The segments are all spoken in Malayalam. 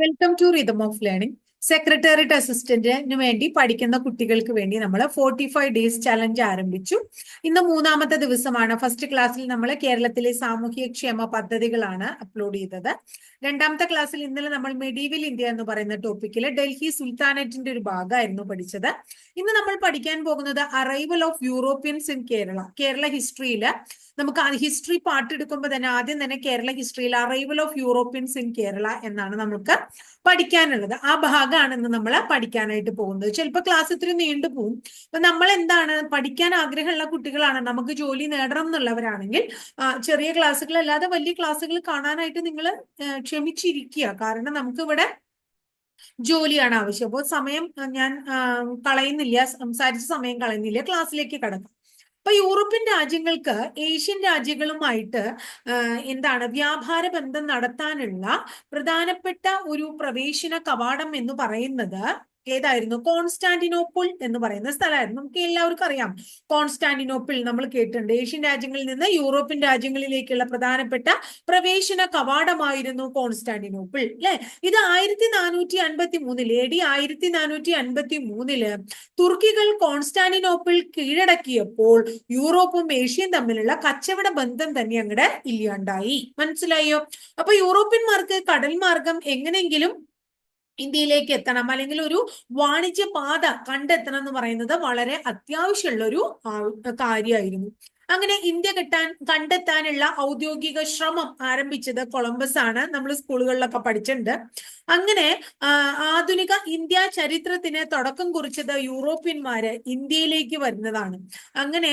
Welcome to rhythm of learning. Secretariat അസിസ്റ്റന്റിന് വേണ്ടി പഠിക്കുന്ന കുട്ടികൾക്ക് വേണ്ടി നമ്മൾ 45 ഡേയ്സ് ചലഞ്ച് ആരംഭിച്ചു. ഇന്ന് മൂന്നാമത്തെ ദിവസമാണ്. ഫസ്റ്റ് ക്ലാസ്സിൽ നമ്മൾ കേരളത്തിലെ സാമൂഹ്യക്ഷേമ പദ്ധതികളാണ് അപ്ലോഡ് ചെയ്തത്. രണ്ടാമത്തെ ക്ലാസ്സിൽ ഇന്നലെ നമ്മൾ മെഡീവൽ ഇന്ത്യ എന്ന് പറയുന്ന ടോപ്പിക്കിൽ ഡൽഹി സുൽത്താനേറ്റിന്റെ ഒരു ഭാഗമായിരുന്നു പഠിച്ചത്. ഇന്ന് നമ്മൾ പഠിക്കാൻ പോകുന്നത് arrival of Europeans in Kerala. Kerala ഹിസ്റ്ററിയിൽ നമുക്ക് ഹിസ്റ്ററി പാർട്ട് എടുക്കുമ്പോൾ തന്നെ ആദ്യം തന്നെ കേരള ഹിസ്റ്ററിയിൽ arrival of Europeans in Kerala എന്നാണ് നമുക്ക് പഠിക്കാനുള്ളത്. ആ ഭാഗമാണ് ഇന്ന് നമ്മൾ പഠിക്കാനായിട്ട് പോകുന്നത്. ചിലപ്പോൾ ക്ലാസ് ഇത്തിരി നീണ്ടു പോകും. അപ്പൊ നമ്മൾ എന്താണ് പഠിക്കാൻ ആഗ്രഹമുള്ള കുട്ടികളാണ്, നമുക്ക് ജോലി നേടണം എന്നുള്ളവരാണെങ്കിൽ ചെറിയ ക്ലാസ്സുകൾ അല്ലാതെ വലിയ ക്ലാസ്സുകൾ കാണാനായിട്ട് നിങ്ങൾ ക്ഷമിച്ചിരിക്കുക. കാരണം നമുക്ക് ഇവിടെ ജോലിയാണ് ആവശ്യം. അപ്പോൾ സമയം ഞാൻ കളയുന്നില്ല, സംസാരിച്ച സമയം കളയുന്നില്ല, ക്ലാസ്സിലേക്ക് കടക്കാം. അപ്പൊ യൂറോപ്യൻ രാജ്യങ്ങൾക്ക് ഏഷ്യൻ രാജ്യങ്ങളുമായിട്ട് എന്താണ് വ്യാപാര ബന്ധം നടത്താനുള്ള പ്രധാനപ്പെട്ട ഒരു പ്രവേശന കവാടം എന്ന് പറയുന്നത് ഏതായിരുന്നു? കോൺസ്റ്റാന്റിനോപ്പിൾ എന്ന് പറയുന്ന സ്ഥലമായിരുന്നു. നമുക്ക് എല്ലാവർക്കും അറിയാം കോൺസ്റ്റാന്റിനോപ്പിൾ നമ്മൾ കേട്ടിട്ടുണ്ട്. ഏഷ്യൻ രാജ്യങ്ങളിൽ നിന്ന് യൂറോപ്യൻ രാജ്യങ്ങളിലേക്കുള്ള പ്രധാനപ്പെട്ട പ്രവേശന കവാടമായിരുന്നു കോൺസ്റ്റാന്റിനോപ്പിൾ, അല്ലെ? ഇത് 1453 AD 1453 തുർക്കികൾ കോൺസ്റ്റാന്റിനോപ്പിൾ കീഴടക്കിയപ്പോൾ യൂറോപ്പും ഏഷ്യയും തമ്മിലുള്ള കച്ചവട ബന്ധം തന്നെ അങ്ങടെ ഇല്ലാണ്ടായി. മനസ്സിലായോ? അപ്പൊ യൂറോപ്യന്മാർക്ക് കടൽ മാർഗം എങ്ങനെയെങ്കിലും ഇന്ത്യയിലേക്ക് എത്തണം, അല്ലെങ്കിൽ ഒരു വാണിജ്യ പാത കണ്ടെത്തണം എന്ന് പറയുന്നത് വളരെ അത്യാവശ്യമുള്ള ഒരു കാര്യമായിരുന്നു. അങ്ങനെ ഇന്ത്യ കണ്ടെത്താനുള്ള ഔദ്യോഗിക ശ്രമം ആരംഭിച്ചത് കൊളംബസ് ആണ്. നമ്മൾ സ്കൂളുകളിലൊക്കെ പഠിച്ചിട്ടുണ്ട്. അങ്ങനെ ആധുനിക ഇന്ത്യ ചരിത്രത്തിന് തുടക്കം കുറിച്ചത് യൂറോപ്യന്മാര് ഇന്ത്യയിലേക്ക് വരുന്നതാണ്. അങ്ങനെ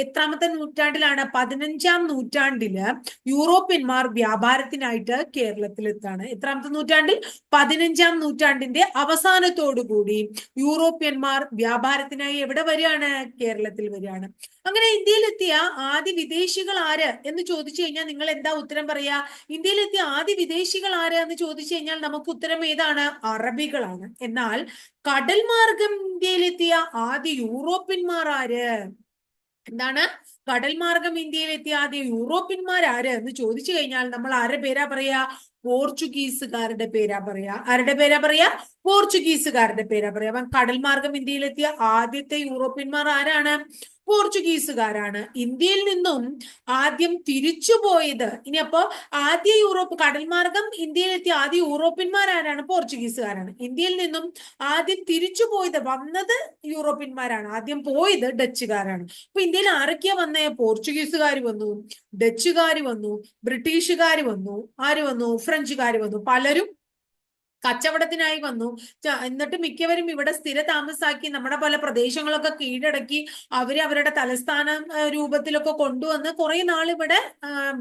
എത്രാമത്തെ നൂറ്റാണ്ടിലാണ്? 15ാം നൂറ്റാണ്ടില് യൂറോപ്യന്മാർ വ്യാപാരത്തിനായിട്ട് കേരളത്തിലെത്താണ്. എത്രാമത്തെ നൂറ്റാണ്ടിൽ? 15ാം നൂറ്റാണ്ടിന്റെ അവസാനത്തോടുകൂടി യൂറോപ്യന്മാർ വ്യാപാരത്തിനായി എവിടെ വരികയാണ്? കേരളത്തിൽ വരികയാണ്. അങ്ങനെ ഇന്ത്യയിലെത്തിയ ആദ്യ വിദേശികൾ ആര് എന്ന് ചോദിച്ചു കഴിഞ്ഞാൽ നിങ്ങൾ എന്താ ഉത്തരം പറയാ? ഇന്ത്യയിലെത്തിയ ആദ്യ വിദേശികൾ ആര് എന്ന് ചോദിച്ചു കഴിഞ്ഞാൽ നമുക്ക് ഉത്തരം ഏതാണ്? അറബികളാണ്. എന്നാൽ കടൽ മാർഗം ഇന്ത്യയിലെത്തിയ ആദ്യ യൂറോപ്യന്മാർ ആര്? എന്താണ്? കടൽ മാർഗം ഇന്ത്യയിലെത്തിയ ആദ്യ യൂറോപ്യന്മാർ ആര് എന്ന് ചോദിച്ചു കഴിഞ്ഞാൽ നമ്മൾ ആരുടെ പേരാ പറയാ? പോർച്ചുഗീസുകാരുടെ പേരാ പറയാ. ആരുടെ പേരാ പറയാ? പോർച്ചുഗീസുകാരുടെ പേരാ പറയാ. അപ്പം കടൽ മാർഗം ഇന്ത്യയിലെത്തിയ ആദ്യത്തെ യൂറോപ്യന്മാർ ആരാണ്? പോർച്ചുഗീസുകാരാണ്. ഇന്ത്യയിൽ നിന്നും ആദ്യം തിരിച്ചുപോയത്, ഇനി അപ്പോ ആദ്യ കടൽ മാർഗം ഇന്ത്യയിലെത്തിയ ആദ്യ യൂറോപ്യന്മാർ ആരാണ്? പോർച്ചുഗീസുകാരാണ്. ഇന്ത്യയിൽ നിന്നും ആദ്യം തിരിച്ചുപോയത്, വന്നത് യൂറോപ്യന്മാരാണ്, ആദ്യം പോയത് ഡച്ചുകാരാണ്. അപ്പൊ ഇന്ത്യയിൽ ആരൊക്കെയാ വന്നേ? പോർച്ചുഗീസുകാർ വന്നു, ഡച്ചുകാർ വന്നു, ബ്രിട്ടീഷുകാർ വന്നു, ആര് വന്നു? ഫ്രഞ്ചുകാർ വന്നു. പലരും കച്ചവടത്തിനായി വന്നു. എന്നിട്ട് മിക്കവരും ഇവിടെ സ്ഥിര താമസാക്കി നമ്മുടെ പല പ്രദേശങ്ങളൊക്കെ കീഴടക്കി അവര് അവരുടെ തലസ്ഥാന രൂപത്തിലൊക്കെ കൊണ്ടുവന്ന് കുറെ നാൾ ഇവിടെ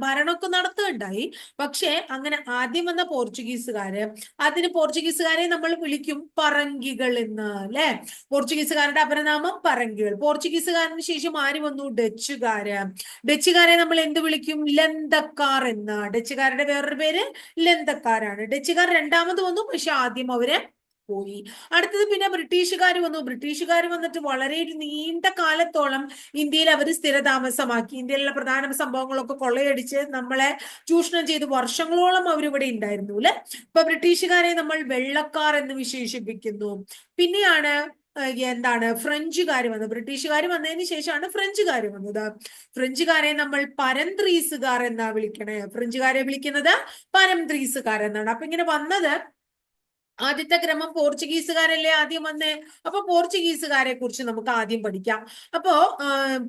ഭരണമൊക്കെ നടത്തുകയുണ്ടായി. പക്ഷെ അങ്ങനെ ആദ്യം വന്ന പോർച്ചുഗീസുകാര്, അതിന് പോർച്ചുഗീസുകാരെ നമ്മൾ വിളിക്കും പറങ്കികൾ എന്ന്, അല്ലെ? പോർച്ചുഗീസുകാരുടെ അപരനാമം പറങ്കികൾ. പോർച്ചുഗീസുകാരന് ശേഷം ആര് വന്നു? ഡച്ചുകാര്. ഡച്ചുകാരെ നമ്മൾ എന്ത് വിളിക്കും? ലന്തക്കാർ എന്ന്. ഡച്ചുകാരുടെ വേറൊരു പേര് ലന്തക്കാരാണ്. ഡച്ചുകാർ രണ്ടാമത് വന്നു, പക്ഷെ ആദ്യം അവര് പോയി. അടുത്തത് പിന്നെ ബ്രിട്ടീഷുകാർ വന്നു. ബ്രിട്ടീഷുകാർ വന്നിട്ട് വളരെ ഒരു നീണ്ട കാലത്തോളം ഇന്ത്യയിൽ അവർ സ്ഥിരതാമസമാക്കി. ഇന്ത്യയിലുള്ള പ്രധാന സംഭവങ്ങളൊക്കെ കൊള്ളയടിച്ച് നമ്മളെ ചൂഷണം ചെയ്ത് വർഷങ്ങളോളം അവരിവിടെ ഉണ്ടായിരുന്നു, അല്ലെ? ഇപ്പൊ ബ്രിട്ടീഷുകാരെ നമ്മൾ വെള്ളക്കാർ എന്ന് വിശേഷിപ്പിക്കുന്നു. പിന്നെയാണ് എന്താണ് ഫ്രഞ്ചുകാർ വന്നത്. ബ്രിട്ടീഷുകാർ വന്നതിന് ശേഷമാണ് ഫ്രഞ്ചുകാർ വന്നത്. ഫ്രഞ്ചുകാരെ നമ്മൾ പരന്ത്രീസുകാർ എന്നാ വിളിക്കണേ. ഫ്രഞ്ചുകാരെ വിളിക്കുന്നത് പരന്ത്രീസുകാർ എന്നാണ്. അപ്പൊ ഇങ്ങനെ വന്നത് ആദ്യത്തെ ക്രമം പോർച്ചുഗീസുകാരല്ലേ ആദ്യം വന്നേ. അപ്പൊ പോർച്ചുഗീസുകാരെ കുറിച്ച് നമുക്ക് ആദ്യം പഠിക്കാം. അപ്പോ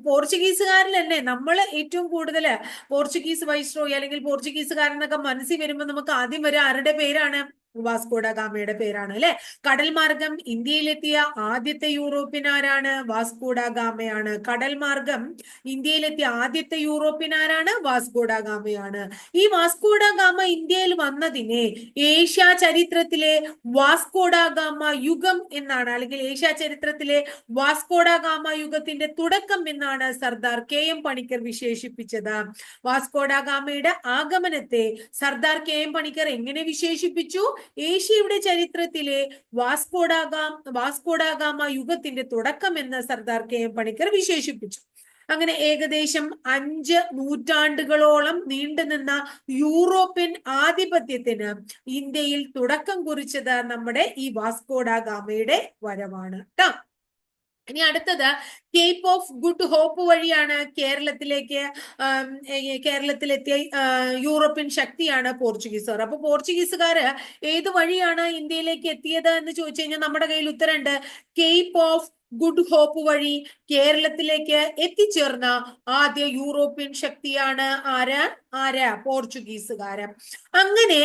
പോർച്ചുഗീസുകാരിൽ തന്നെ നമ്മൾ ഏറ്റവും കൂടുതൽ പോർച്ചുഗീസ് വൈസ്രോയി അല്ലെങ്കിൽ പോർച്ചുഗീസുകാരെന്നൊക്കെ മനസ്സിൽ വരുമ്പോൾ നമുക്ക് ആദ്യം വരെ ആരുടെ പേരാണ്? വാസ്കോഡ ഗാമയുടെ പേരാണ്, അല്ലെ? കടൽ മാർഗം ഇന്ത്യയിലെത്തിയ ആദ്യത്തെ യൂറോപ്യൻ ആരാണ്? വാസ്കോഡ ഗാമയാണ്. കടൽ മാർഗം ഇന്ത്യയിലെത്തിയ ആദ്യത്തെ യൂറോപ്യൻ ആരാണ്? വാസ്കോഡ ഗാമയാണ്. ഈ വാസ്കോഡ ഗാമ ഇന്ത്യയിൽ വന്നതിനെ ഏഷ്യ ചരിത്രത്തിലെ വാസ്കോഡ ഗാമ യുഗം എന്നാണ്, അല്ലെങ്കിൽ ഏഷ്യ ചരിത്രത്തിലെ വാസ്കോഡ ഗാമ യുഗത്തിന്റെ തുടക്കം എന്നാണ് സർദാർ KM പണിക്കർ വിശേഷിപ്പിച്ചത്. വാസ്കോഡ ഗാമയുടെ ആഗമനത്തെ സർദാർ KM പണിക്കർ എങ്ങനെ വിശേഷിപ്പിച്ചു? ഏഷ്യയുടെ ചരിത്രത്തിലെ വാസ്കോഡ ഗാമ യുഗത്തിന്റെ തുടക്കം എന്ന് സർദാർ KM പണിക്കർ വിശേഷിപ്പിച്ചു. അങ്ങനെ ഏകദേശം 5 നൂറ്റാണ്ടുകളോളം നീണ്ടുനിന്ന യൂറോപ്യൻ ആധിപത്യത്തിന് ഇന്ത്യയിൽ തുടക്കം കുറിച്ചത് നമ്മുടെ ഈ വാസ്കോഡ ഗാമയുടെ വരവാണ് ട്ടോ. ഇനി അടുത്തത് കേപ്പ് ഓഫ് ഗുഡ് ഹോപ്പ് വഴിയാണ് കേരളത്തിലെത്തിയ യൂറോപ്യൻ ശക്തിയാണ് പോർച്ചുഗീസുകാർ. അപ്പൊ പോർച്ചുഗീസുകാര് ഏത് വഴിയാണ് ഇന്ത്യയിലേക്ക് എത്തിയത് എന്ന് ചോദിച്ചു കഴിഞ്ഞാൽ നമ്മുടെ കയ്യിൽ ഉത്തരമുണ്ട്. കേപ്പ് ഓഫ് ഗുഡ് ഹോപ്പ് വഴി കേരളത്തിലേക്ക് എത്തിച്ചേർന്ന ആദ്യ യൂറോപ്യൻ ശക്തിയാണ് പോർച്ചുഗീസുകാര്. അങ്ങനെ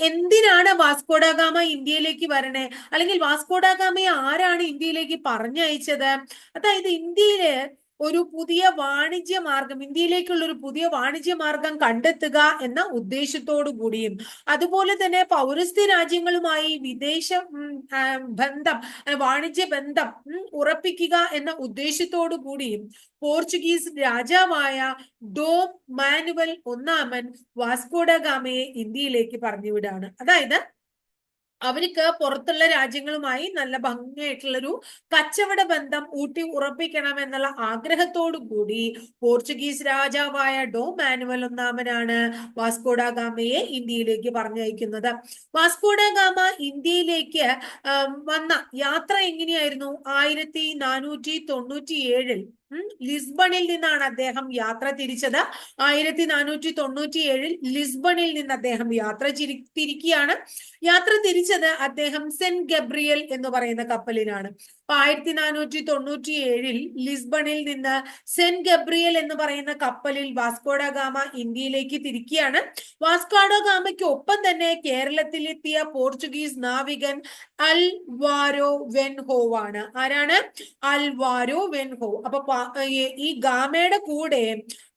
എന്തിനാണ് വാസ്കോഡ ഗാമ ഇന്ത്യയിലേക്ക് വരണേ, അല്ലെങ്കിൽ വാസ്കോഡ ഗാമയെ ആരാണ് ഇന്ത്യയിലേക്ക് പറഞ്ഞയച്ചത്? അതായത് ഇന്ത്യയില് ഒരു പുതിയ വാണിജ്യ മാർഗം, ഇന്ത്യയിലേക്കുള്ള ഒരു പുതിയ വാണിജ്യ മാർഗം കണ്ടെത്തുക എന്ന ഉദ്ദേശത്തോടു കൂടിയും അതുപോലെ തന്നെ പൗരസ്ത്യ രാജ്യങ്ങളുമായി വിദേശ ബന്ധം, വാണിജ്യ ബന്ധം ഉറപ്പിക്കുക എന്ന ഉദ്ദേശത്തോടു കൂടിയും പോർച്ചുഗീസ് രാജാവായ ഡോം മാനുവൽ ഒന്നാമൻ വാസ്കോഡ ഗാമയെ ഇന്ത്യയിലേക്ക് പറഞ്ഞുവിടാണ്. അതായത് അവർക്ക് പുറത്തുള്ള രാജ്യങ്ങളുമായി നല്ല ഭംഗിയായിട്ടുള്ളൊരു കച്ചവട ബന്ധം ഊട്ടി ഉറപ്പിക്കണം എന്നുള്ള ആഗ്രഹത്തോടു കൂടി പോർച്ചുഗീസ് രാജാവായ ഡോം മാനുവൽ ഒന്നാമനാണ് വാസ്കോഡ ഗാമയെ ഇന്ത്യയിലേക്ക് പറഞ്ഞയക്കുന്നത്. വാസ്കോഡ ഗാമ ഇന്ത്യയിലേക്ക് വന്ന യാത്ര എങ്ങനെയായിരുന്നു? 1497 ലിസ്ബണിൽ നിന്നാണ് അദ്ദേഹം യാത്ര തിരിച്ചത്. 1497 ലിസ്ബണിൽ നിന്ന് അദ്ദേഹം യാത്ര തിരിക്കുകയാണ്. യാത്ര തിരിച്ചത് അദ്ദേഹം സെന്റ് ഗബ്രിയൽ എന്ന് പറയുന്ന കപ്പലിനാണ്. 1497 ലിസ്ബണിൽ നിന്ന് സെന്റ് ഗബ്രിയൽ എന്ന് പറയുന്ന കപ്പലിൽ വാസ്കോഡ ഗാമ ഇന്ത്യയിലേക്ക് തിരിക്കുകയാണ്. വാസ്കോഡ ഗാമയ്ക്ക് ഒപ്പം തന്നെ കേരളത്തിലെത്തിയ പോർച്ചുഗീസ് നാവികൻ അൽവാരോ വെൻഹോവാണ്. ആരാണ്? അൽവാരോ വെൻഹോ. അപ്പൊ ഈ ഗാമയുടെ കൂടെ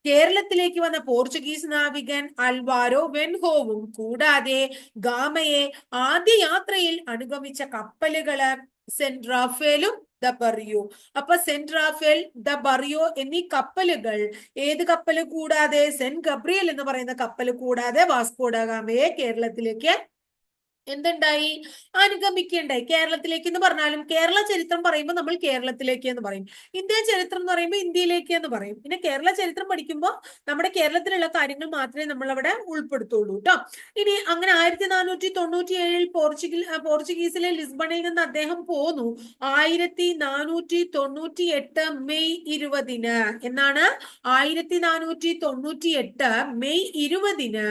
കേരളത്തിലേക്ക് വന്ന പോർച്ചുഗീസ് നാവികൻ അൽവാരോ വെൻഹോവും കൂടാതെ ഗാമയെ ആദ്യ യാത്രയിൽ അനുഗമിച്ച കപ്പലുകള് സെന്റ് റാഫേലും ദ ബറിയോ. അപ്പൊ സെന്റ് റാഫേൽ, ദ ബറിയോ എന്നീ കപ്പലുകൾ, ഏത് കപ്പല് കൂടാതെ? സെന്റ് ഗബ്രിയൽ എന്ന് പറയുന്ന കപ്പല് കൂടാതെ വാസ്കോഡ ഗാമയെ കേരളത്തിലേക്ക് എന്തുണ്ടായി? അനുഗമിക്കുകയുണ്ടായി. കേരളത്തിലേക്ക് എന്ന് പറഞ്ഞാലും കേരള ചരിത്രം പറയുമ്പോൾ നമ്മൾ കേരളത്തിലേക്ക് എന്ന് പറയും, ഇന്ത്യ ചരിത്രം എന്ന് പറയുമ്പോൾ ഇന്ത്യയിലേക്ക് എന്ന് പറയും. പിന്നെ കേരള ചരിത്രം പഠിക്കുമ്പോൾ നമ്മുടെ കേരളത്തിലുള്ള കാര്യങ്ങൾ മാത്രമേ നമ്മൾ അവിടെ ഉൾപ്പെടുത്തുള്ളൂ ട്ടോ. ഇനി അങ്ങനെ 1497 പോർച്ചുഗീസിലെ ലിസ്ബണിൽ നിന്ന് അദ്ദേഹം പോന്നു. 1498 മെയ് 20 എന്നാണ്. 1498 മെയ് 20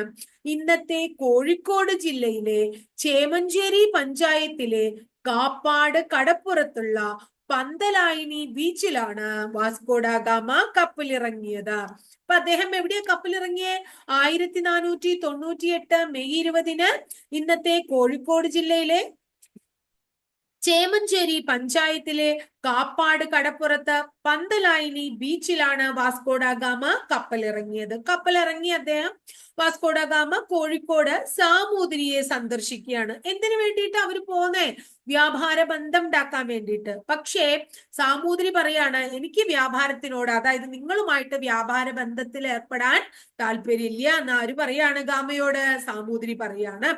ഇന്നത്തെ കോഴിക്കോട് ജില്ലയിലെ ചേമഞ്ചേരി പഞ്ചായത്തിലെ കാപ്പാട് കടപ്പുറത്തുള്ള പന്തലായിനി ബീച്ചിലാണ് വാസ്കോഡ ഗാമ കപ്പലിറങ്ങിയത്. അപ്പൊ അദ്ദേഹം എവിടെയാ കപ്പലിറങ്ങിയേ? 1498 മെയ് 20 ഇന്നത്തെ കോഴിക്കോട് ജില്ലയിലെ ചേമഞ്ചേരി പഞ്ചായത്തിലെ കാപ്പാട് കടപ്പുറത്ത് പന്തലായിനി ബീച്ചിലാണ് വാസ്കോഡ ഗാമ കപ്പലിറങ്ങിയത്. കപ്പലിറങ്ങി അദ്ദേഹം വാസ്കോഡ ഗാമ കോഴിക്കോട് സാമൂതിരിയെ സന്ദർശിക്കുകയാണ്. എന്തിനു വേണ്ടിയിട്ട് അവർ പോന്നേ? വ്യാപാര ബന്ധം ഉണ്ടാക്കാൻ വേണ്ടിയിട്ട്. പക്ഷേ സാമൂതിരി പറയാണ്, എനിക്ക് വ്യാപാരത്തിനോട്, അതായത് നിങ്ങളുമായിട്ട് വ്യാപാര ബന്ധത്തിൽ ഏർപ്പെടാൻ താല്പര്യമില്ല എന്ന് ആര് പറയാണ്? ഗാമയോട് സാമൂതിരി പറയാണ്.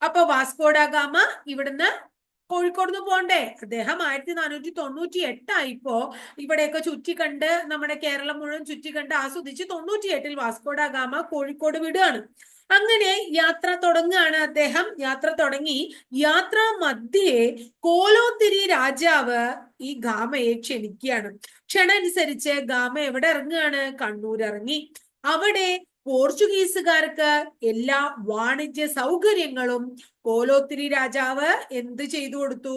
അപ്പൊ വാസ്കോഡ ഗാമ ഇവിടുന്ന് കോഴിക്കോട് നിന്ന് പോണ്ടേ? അദ്ദേഹം 1498 ആയിപ്പോ ഇവിടെയൊക്കെ ചുറ്റിക്കണ്ട്, നമ്മുടെ കേരളം മുഴുവൻ ചുറ്റിക്കണ്ട് ആസ്വദിച്ച് 98 വാസ്കോഡ ഗാമ കോഴിക്കോട് വിടുകയാണ്. അങ്ങനെ യാത്ര തുടങ്ങുകയാണ്. അദ്ദേഹം യാത്ര തുടങ്ങി. യാത്രാ മധ്യേ കോലോത്തിരി രാജാവ് ഈ ഗാമയെ ക്ഷണിക്കുകയാണ്. ക്ഷണനുസരിച്ച് ഗാമ എവിടെ ഇറങ്ങുകയാണ്? കണ്ണൂർ ഇറങ്ങി. അവിടെ പോർച്ചുഗീസുകാർക്ക് എല്ലാ വാണിജ്യ സൗകര്യങ്ങളും കോലോത്തിരി രാജാവ് എന്ത് ചെയ്തു കൊടുത്തു?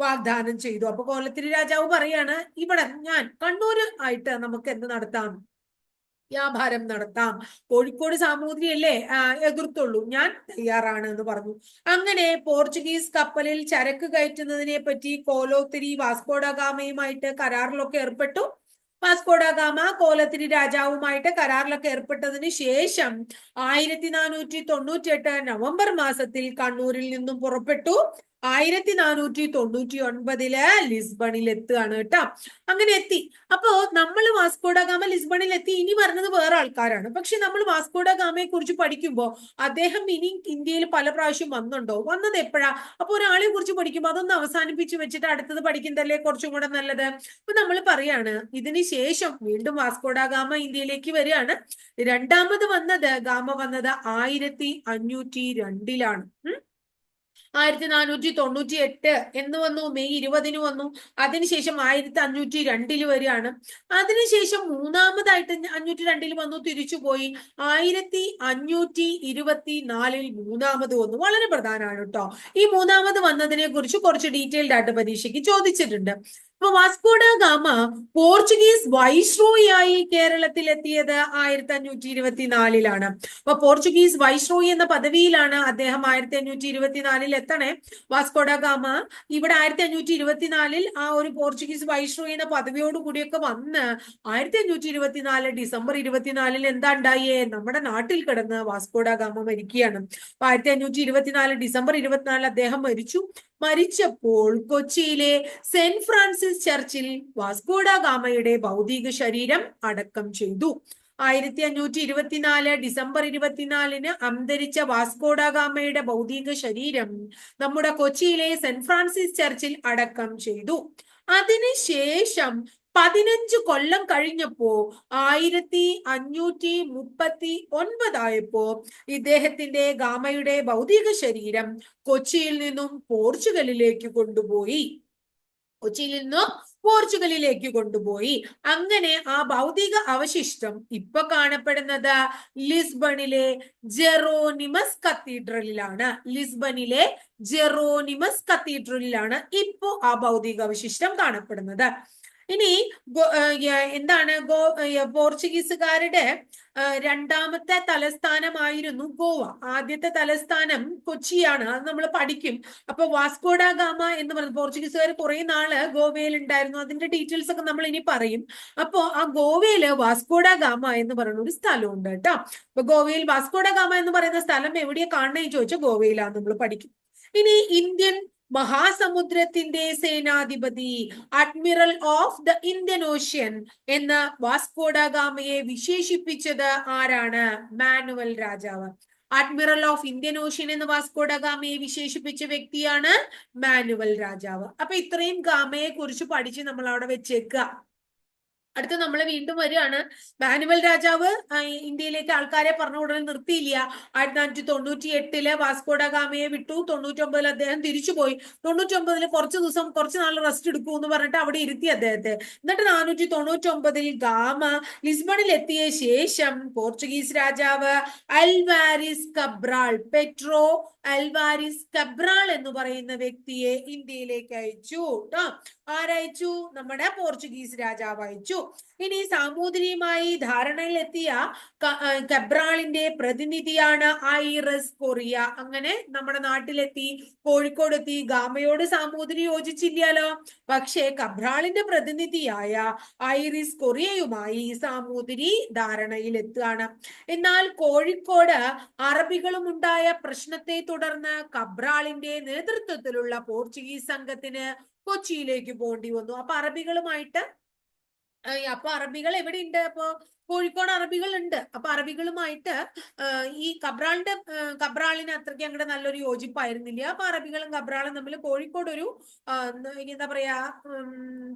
വാഗ്ദാനം ചെയ്തു. അപ്പൊ കോലോത്തിരി രാജാവ് പറയാണ്, ഇവിടെ ഞാൻ കണ്ണൂർ ആയിട്ട് നമുക്ക് എന്ത് നടത്താം? വ്യാപാരം നടത്താം. കോഴിക്കോട് സാമൂതിരി അല്ലേ എതിർത്തുള്ളൂ, ഞാൻ തയ്യാറാണ് എന്ന് പറഞ്ഞു. അങ്ങനെ പോർച്ചുഗീസ് കപ്പലിൽ ചരക്ക് കയറ്റുന്നതിനെ പറ്റി കോലോത്തിരി വാസ്കോഡ ഗാമയുമായിട്ട് കരാറിലൊക്കെ ഏർപ്പെട്ടു. വാസ്കോഡ ഗാമ കോലത്തിരി രാജാവുമായിട്ട് കരാറിലൊക്കെ ഏർപ്പെട്ടതിന് ശേഷം 1498 നവംബർ മാസത്തിൽ കണ്ണൂരിൽ നിന്നും പുറപ്പെട്ടു. 1499 ലിസ്ബണിൽ എത്തുകയാണ് കേട്ടോ. അങ്ങനെ എത്തി. അപ്പോ നമ്മൾ വാസ്കോഡ ഗാമ ലിസ്ബണിൽ എത്തി. ഇനി പറഞ്ഞത് വേറെ ആൾക്കാരാണ്. പക്ഷെ നമ്മൾ വാസ്കോഡ ഗാമയെ കുറിച്ച് പഠിക്കുമ്പോൾ അദ്ദേഹം ഇനി ഇന്ത്യയിൽ പല പ്രാവശ്യം വന്നുണ്ടോ? വന്നത് എപ്പോഴാ? അപ്പൊ ഒരാളെ കുറിച്ച് പഠിക്കുമ്പോൾ അതൊന്ന് അവസാനിപ്പിച്ച് വെച്ചിട്ട് അടുത്തത് പഠിക്കുന്നതല്ലേ കുറച്ചും കൂടെ നല്ലത്. അപ്പൊ നമ്മൾ പറയാണ് ഇതിന് ശേഷം വീണ്ടും വാസ്കോഡ ഗാമ ഇന്ത്യയിലേക്ക് വരികയാണ്. രണ്ടാമത് ഗാമ വന്നത് 1502 1498 എന്ന് വന്നു. മെയ് 20 വന്നു. അതിനുശേഷം 1502 വരികയാണ്. അതിനുശേഷം മൂന്നാമതായിട്ട് 502 വന്നു, തിരിച്ചുപോയി. 1524 മൂന്നാമത് വന്നു. വളരെ പ്രധാനമാണ് കേട്ടോ. ഈ മൂന്നാമത് വന്നതിനെ കുറിച്ച് കുറച്ച് ഡീറ്റെയിൽഡ് ആയിട്ട് പരീക്ഷയ്ക്ക് ചോദിച്ചിട്ടുണ്ട്. അപ്പൊ വാസ്കോഡ ഗാമ പോർച്ചുഗീസ് വൈസ്രോയി ആയി കേരളത്തിൽ എത്തിയത് 1524 അപ്പൊ പോർച്ചുഗീസ് വൈസ്രോയി എന്ന പദവിയിലാണ് അദ്ദേഹം 1524 എത്തണേ. വാസ്കോഡ ഗാമ ഇവിടെ 1524 ആ ഒരു പോർച്ചുഗീസ് വൈസ്രോയി എന്ന പദവിയോട് കൂടിയൊക്കെ വന്ന് 1524 ഡിസംബർ 24 എന്താ ഉണ്ടായേ? നമ്മുടെ നാട്ടിൽ കിടന്ന് വാസ്കോഡ ഗാമ മരിക്കുകയാണ്. 1524 ഡിസംബർ 24 അദ്ദേഹം മരിച്ചു. മരിച്ചപ്പോൾ കൊച്ചിയിലെ സെന്റ് ഫ്രാൻസിസ് ചർച്ചിൽ വാസ്കോഡ ഗാമയുടെ ഭൗതിക ശരീരം അടക്കം ചെയ്തു. 1524 ഡിസംബർ 24 അന്തരിച്ച വാസ്കോഡ ഗാമയുടെ ഭൗതിക ശരീരം നമ്മുടെ കൊച്ചിയിലെ സെന്റ് ഫ്രാൻസിസ് ചർച്ചിൽ അടക്കം ചെയ്തു. അതിനുശേഷം 15 കൊല്ലം കഴിഞ്ഞപ്പോ 1539 ഇദ്ദേഹത്തിന്റെ ഗാമയുടെ ഭൗതിക ശരീരം കൊച്ചിയിൽ നിന്നും പോർച്ചുഗലിലേക്ക് കൊണ്ടുപോയി. അങ്ങനെ ആ ഭൗതിക അവശിഷ്ടം ഇപ്പൊ കാണപ്പെടുന്നത് ലിസ്ബണിലെ ജെറോനിമസ് കത്തീഡ്രലിലാണ് ഇപ്പോ ആ ഭൗതിക അവശിഷ്ടം കാണപ്പെടുന്നത്. ഇനി എന്താണ് പോർച്ചുഗീസുകാരുടെ രണ്ടാമത്തെ തലസ്ഥാനമായിരുന്നു ഗോവ. ആദ്യത്തെ തലസ്ഥാനം കൊച്ചിയാണ്. അത് നമ്മൾ പഠിക്കും. അപ്പൊ വാസ്കോഡ ഗാമ എന്ന് പറയുന്നത് പോർച്ചുഗീസുകാർ കുറെ നാള് ഗോവയിൽ ഉണ്ടായിരുന്നു. അതിന്റെ ഡീറ്റെയിൽസ് ഒക്കെ നമ്മൾ ഇനി പറയും. അപ്പോ ആ ഗോവയില് വാസ്കോഡ ഗാമ എന്ന് പറയുന്ന ഒരു സ്ഥലമുണ്ട് കേട്ടോ. അപ്പൊ ഗോവയിൽ വാസ്കോഡ ഗാമ എന്ന് പറയുന്ന സ്ഥലം എവിടെയാ കാണണമെന്ന് ചോദിച്ചാൽ ഗോവയിലാണ് നമ്മൾ പഠിക്കും. ഇനി ഇന്ത്യൻ മഹാസമുദ്രത്തിന്റെ സേനാധിപതി, admiral of the Indian ocean എന്ന വാസ്കോഡ ഗാമയെ വിശേഷിപ്പിച്ചത് ആരാണ്? മാനുവൽ രാജാവ്. അഡ്മിറൽ ഓഫ് ഇന്ത്യൻ ഓഷ്യൻ എന്ന വാസ്കോഡ ഗാമയെ വിശേഷിപ്പിച്ച വ്യക്തിയാണ് മാനുവൽ രാജാവ്. അപ്പൊ ഇത്രയും ഗാമയെ കുറിച്ച് പഠിച്ച് നമ്മൾ അവിടെ വെച്ചേക്കുക. അടുത്ത് നമ്മൾ വീണ്ടും വരികയാണ്. മാനുവൽ രാജാവ് ഇന്ത്യയിലേക്ക് ആൾക്കാരെ പറഞ്ഞ ഉടനെ നിർത്തിയില്ല. 1598 വാസ്കോഡ ഗാമയെ വിട്ടു. 99 അദ്ദേഹം തിരിച്ചുപോയി. 99 കുറച്ച് നാൾ റെസ്റ്റ് എടുക്കൂ എന്ന് പറഞ്ഞിട്ട് അവിടെ ഇരുത്തി അദ്ദേഹത്തെ. എന്നിട്ട് 499 ഗാമ ലിസ്ബണിൽ എത്തിയ ശേഷം പോർച്ചുഗീസ് രാജാവ് പെട്രോ അൽവാരിസ് കബ്രാൾ എന്ന് പറയുന്ന വ്യക്തിയെ ഇന്ത്യയിലേക്ക് അയച്ചു കേട്ടോ. ആരയച്ചു? നമ്മുടെ പോർച്ചുഗീസ് രാജാവ് അയച്ചു. ഇനി സാമൂതിരിയുമായി ധാരണയിലെത്തിയ കബ്രാളിന്റെ പ്രതിനിധിയാണ് ഐറസ് കൊറിയ. അങ്ങനെ നമ്മുടെ നാട്ടിലെത്തി, കോഴിക്കോടെത്തി. ഗാമയോട് സാമൂതിരി യോജിച്ചില്ലല്ലോ. പക്ഷേ കബ്രാളിന്റെ പ്രതിനിധിയായ ഐറിസ് കൊറിയയുമായി സാമൂതിരി ധാരണയിലെത്തുകയാണ്. എന്നാൽ കോഴിക്കോട് അറബികളും ഉണ്ടായ പ്രശ്നത്തെ തുടർന്ന് കബ്രാളിന്റെ നേതൃത്വത്തിലുള്ള പോർച്ചുഗീസ് സംഘത്തിന് കൊച്ചിയിലേക്ക് പോകേണ്ടി വന്നു. അപ്പൊ അറബികൾ എവിടെ ഉണ്ട്? അപ്പൊ കോഴിക്കോട് അറബികൾ ഉണ്ട്. അപ്പൊ അറബികളുമായിട്ട് ഈ കബ്രാളിന് അത്രയ്ക്ക് അങ്ങോട്ട് നല്ലൊരു യോജിപ്പായിരുന്നില്ല. അപ്പൊ അറബികളും കബ്രാളും തമ്മിൽ കോഴിക്കോട് ഒരു എന്താ പറയാ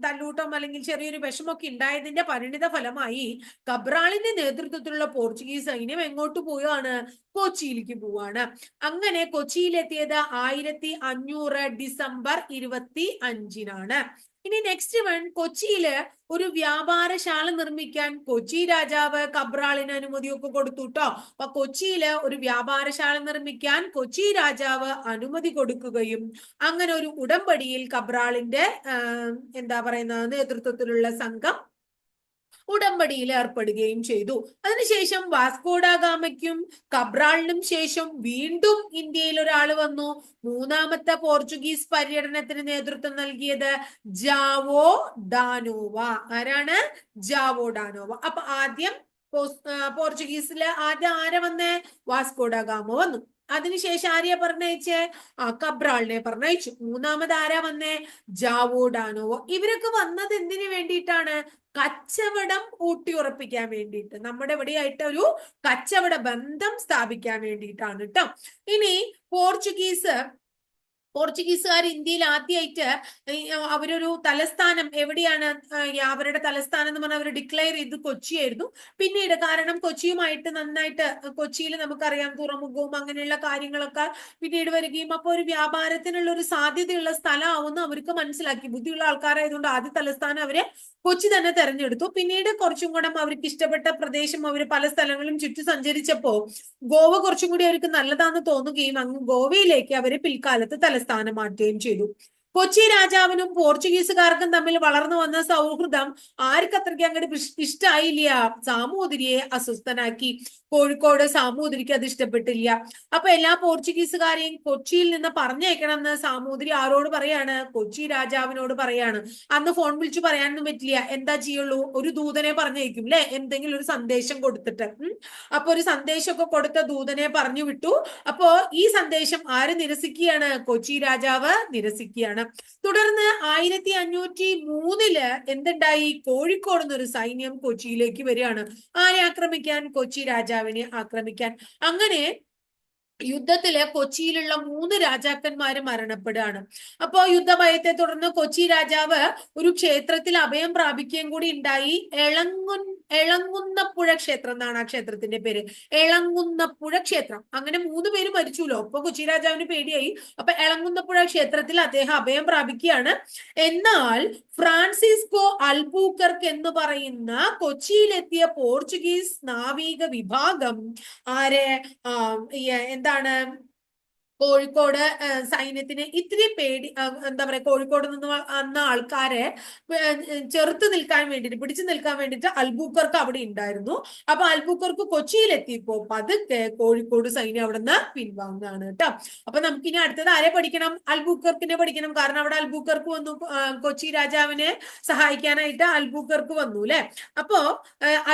തല്ലൂട്ടം അല്ലെങ്കിൽ ചെറിയൊരു വിഷമൊക്കെ ഉണ്ടായതിന്റെ പരിണിത ഫലമായി കബ്രാളിന്റെ നേതൃത്വത്തിലുള്ള പോർച്ചുഗീസ് സൈന്യം എങ്ങോട്ട് പോവുകയാണ്? കൊച്ചിയിലേക്ക് പോവാണ്. അങ്ങനെ കൊച്ചിയിലെത്തിയത് 1500 ഡിസംബർ 25 ഇനി നെക്സ്റ്റ് വൺ, കൊച്ചിയില് ഒരു വ്യാപാരശാല നിർമ്മിക്കാൻ കൊച്ചി രാജാവ് കബ്രാളിന് അനുമതിയൊക്കെ കൊടുത്തു കേട്ടോ. അപ്പൊ കൊച്ചിയില് ഒരു വ്യാപാരശാല നിർമ്മിക്കാൻ കൊച്ചി രാജാവ് അനുമതി കൊടുക്കുകയും അങ്ങനെ ഒരു ഉടമ്പടിയിൽ കബ്രാളിന്റെ എന്താ പറയുന്ന നേതൃത്വത്തിലുള്ള സംഘം ഉടമ്പടിയിൽ ഏർപ്പെടുകയും ചെയ്തു. അതിനുശേഷം വാസ്കോഡ ഗാമയ്ക്കും കബ്രാളിനും ശേഷം വീണ്ടും ഇന്ത്യയിൽ ഒരാൾ വന്നു. മൂന്നാമത്തെ പോർച്ചുഗീസ് പര്യടനത്തിന് നേതൃത്വം നൽകിയത് ജാവോ ഡാനോവ. ആരാണ്? ജാവോ ഡാനോവ. അപ്പൊ ആദ്യം പോർച്ചുഗീസിലെ ആദ്യം ആരെ വന്നേ? വാസ്കോഡ ഗാമ വന്നു. അതിനുശേഷം ആരെയാ പറഞ്ഞയച്ചേ? കബ്രാളിനെ പറഞ്ഞയച്ചു. മൂന്നാമത് ആരാ വന്നേ? ജാവോ ഡാനോവോ. ഇവരൊക്കെ വന്നത് എന്തിനു വേണ്ടിയിട്ടാണ്? കച്ചവടം ഊട്ടിയുറപ്പിക്കാൻ വേണ്ടിയിട്ട്, നമ്മുടെ ഇവിടെയായിട്ട് ഒരു കച്ചവട ബന്ധം സ്ഥാപിക്കാൻ വേണ്ടിയിട്ടാണ് കേട്ടോ. ഇനി പോർച്ചുഗീസുകാർ ഇന്ത്യയിൽ ആദ്യമായിട്ട് അവരൊരു തലസ്ഥാനം എവിടെയാണ്? അവരുടെ തലസ്ഥാനം എന്ന് പറഞ്ഞാൽ അവർ ഡിക്ലെയർ ചെയ്ത് കൊച്ചിയായിരുന്നു. പിന്നീട് കാരണം കൊച്ചിയുമായിട്ട് നന്നായിട്ട്, കൊച്ചിയിൽ നമുക്കറിയാം തുറമുഖവും അങ്ങനെയുള്ള കാര്യങ്ങളൊക്കെ പിന്നീട് വരികയും അപ്പോൾ ഒരു വ്യാപാരത്തിനുള്ള ഒരു സാധ്യതയുള്ള സ്ഥലമാവുമെന്ന് അവർക്ക് മനസ്സിലാക്കി. ബുദ്ധിയുള്ള ആൾക്കാരായതുകൊണ്ട് ആദ്യ തലസ്ഥാനം അവര് കൊച്ചി തന്നെ തെരഞ്ഞെടുത്തു. പിന്നീട് കുറച്ചും കൂടെ അവർക്ക് ഇഷ്ടപ്പെട്ട പ്രദേശം അവർ പല സ്ഥലങ്ങളും ചുറ്റി സഞ്ചരിച്ചപ്പോ ഗോവ കുറച്ചും കൂടി അവർക്ക് നല്ലതാന്ന് തോന്നുകയും അങ്ങ് ഗോവയിലേക്ക് അവര് പിൽക്കാലത്ത് തലസ്ഥാനം മാറ്റുകയും ചെയ്തു. കൊച്ചി രാജാവിനും പോർച്ചുഗീസുകാർക്കും തമ്മിൽ വളർന്നു വന്ന സൗഹൃദം ആർക്കത്രയ്ക്ക് അങ്ങോട്ട് ഇഷ്ടായില്ല. സാമൂതിരിയെ അസ്വസ്ഥനാക്കി. കോഴിക്കോട് സാമൂതിരിക്ക് അത് ഇഷ്ടപ്പെട്ടില്ല. അപ്പൊ എല്ലാ പോർച്ചുഗീസുകാരെയും കൊച്ചിയിൽ നിന്ന് പറഞ്ഞേക്കണം എന്ന് സാമൂതിരി ആരോട് പറയാണ്? കൊച്ചി രാജാവിനോട് പറയാണ്. അന്ന് ഫോൺ വിളിച്ചു പറയാനൊന്നും പറ്റില്ല. എന്താ ചെയ്യുള്ളൂ? ഒരു ദൂതനെ പറഞ്ഞേക്കും അല്ലെ, എന്തെങ്കിലും ഒരു സന്ദേശം കൊടുത്തിട്ട്. അപ്പൊ ഒരു സന്ദേശമൊക്കെ കൊടുത്ത ദൂതനെ പറഞ്ഞു വിട്ടു. അപ്പോ ഈ സന്ദേശം ആര് നിരസിക്കുകയാണ്? കൊച്ചി രാജാവ് നിരസിക്കുകയാണ്. തുടർന്ന് 1503 എന്തുണ്ടായി? കോഴിക്കോട് നിന്നൊരു സൈന്യം കൊച്ചിയിലേക്ക് വരികയാണ്. ആരെ ആക്രമിക്കാൻ? കൊച്ചി രാജാവിനെ ആക്രമിക്കാൻ. അങ്ങനെ യുദ്ധത്തില് കൊച്ചിയിലുള്ള 3 രാജാക്കന്മാര് മരണപ്പെടുകയാണ്. അപ്പോ യുദ്ധഭയത്തെ തുടർന്ന് കൊച്ചി രാജാവ് ഒരു ക്ഷേത്രത്തിൽ അഭയം പ്രാപിക്കുകയും കൂടി ഉണ്ടായി. എളങ്ങുന്നപ്പുഴ ക്ഷേത്രം എന്നാണ് ആ ക്ഷേത്രത്തിന്റെ പേര്. എളങ്ങുന്നപ്പുഴ ക്ഷേത്രം. അങ്ങനെ 3 പേര് മരിച്ചുല്ലോ. അപ്പൊ കൊച്ചി രാജാവിന് പേടിയായി. അപ്പൊ എളങ്ങുന്നപ്പുഴ ക്ഷേത്രത്തിൽ അദ്ദേഹം അഭയം പ്രാപിക്കുകയാണ്. എന്നാൽ ഫ്രാൻസിസ്കോ അൽബൂക്കർക്ക് എന്ന് പറയുന്ന കൊച്ചിയിലെത്തിയ പോർച്ചുഗീസ് നാവിക വിഭാഗം എന്താണ് കോഴിക്കോട് സൈന്യത്തിന് ഇത്തിരി പേടി, എന്താ പറയാ, കോഴിക്കോട് നിന്ന് വന്ന ആൾക്കാരെ ചെറുത്ത് നിൽക്കാൻ വേണ്ടിട്ട്, പിടിച്ചു നിൽക്കാൻ വേണ്ടിട്ട് അൽബൂക്കർക്ക് അവിടെ ഉണ്ടായിരുന്നു. അപ്പൊ അൽബൂക്കർക്ക് കൊച്ചിയിലെത്തിയപ്പോ പതുക്കെ കോഴിക്കോട് സൈന്യം അവിടെ നിന്ന് പിൻവാങ്ങുന്നതാണ് കേട്ടോ. അപ്പൊ നമുക്കിനി അടുത്തത് ആരെ പഠിക്കണം? അൽബൂക്കർക്കിനെ പഠിക്കണം. കാരണം അവിടെ അൽബൂക്കർക്ക് വന്നു, കൊച്ചി രാജാവിനെ സഹായിക്കാനായിട്ട് അൽബൂക്കർക്ക് വന്നു അല്ലെ. അപ്പോ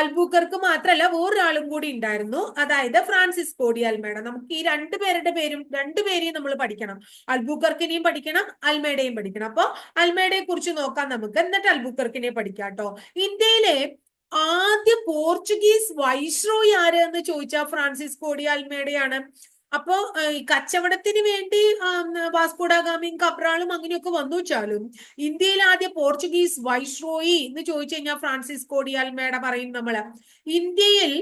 അൽബൂക്കർക്ക് മാത്രല്ല വേറൊരാളും കൂടി ഉണ്ടായിരുന്നു, അതായത് ഫ്രാൻസിസ്കോ ഡി അൽമേഡ. നമുക്ക് ഈ രണ്ടുപേരെയും നമ്മൾ പഠിക്കണം. അൽബൂക്കർക്കിനെയും പഠിക്കണം, അൽമേഡയും പഠിക്കണം. അപ്പൊ അൽമേഡയെ കുറിച്ച് നോക്കാം നമുക്ക്, എന്നിട്ട് അൽബൂക്കർക്കിനെ പഠിക്കാം കേട്ടോ. ഇന്ത്യയിലെ ആദ്യ പോർച്ചുഗീസ് വൈസ്രോയി ആര് എന്ന് ചോദിച്ചാൽ ഫ്രാൻസിസ്കോ ഡി അൽമേഡയാണ്. അപ്പോ ഈ കച്ചവടത്തിന് വേണ്ടി വാസ്കോഡഗാമയും കബ്രാളും അങ്ങനെയൊക്കെ വന്നു വെച്ചാലും ഇന്ത്യയിൽ ആദ്യ പോർച്ചുഗീസ് വൈസ്രോയി എന്ന് ചോദിച്ചു കഴിഞ്ഞാൽ ഫ്രാൻസിസ്കോ ഡി അൽമേഡ പറയും നമ്മള്. ഇന്ത്യയിൽ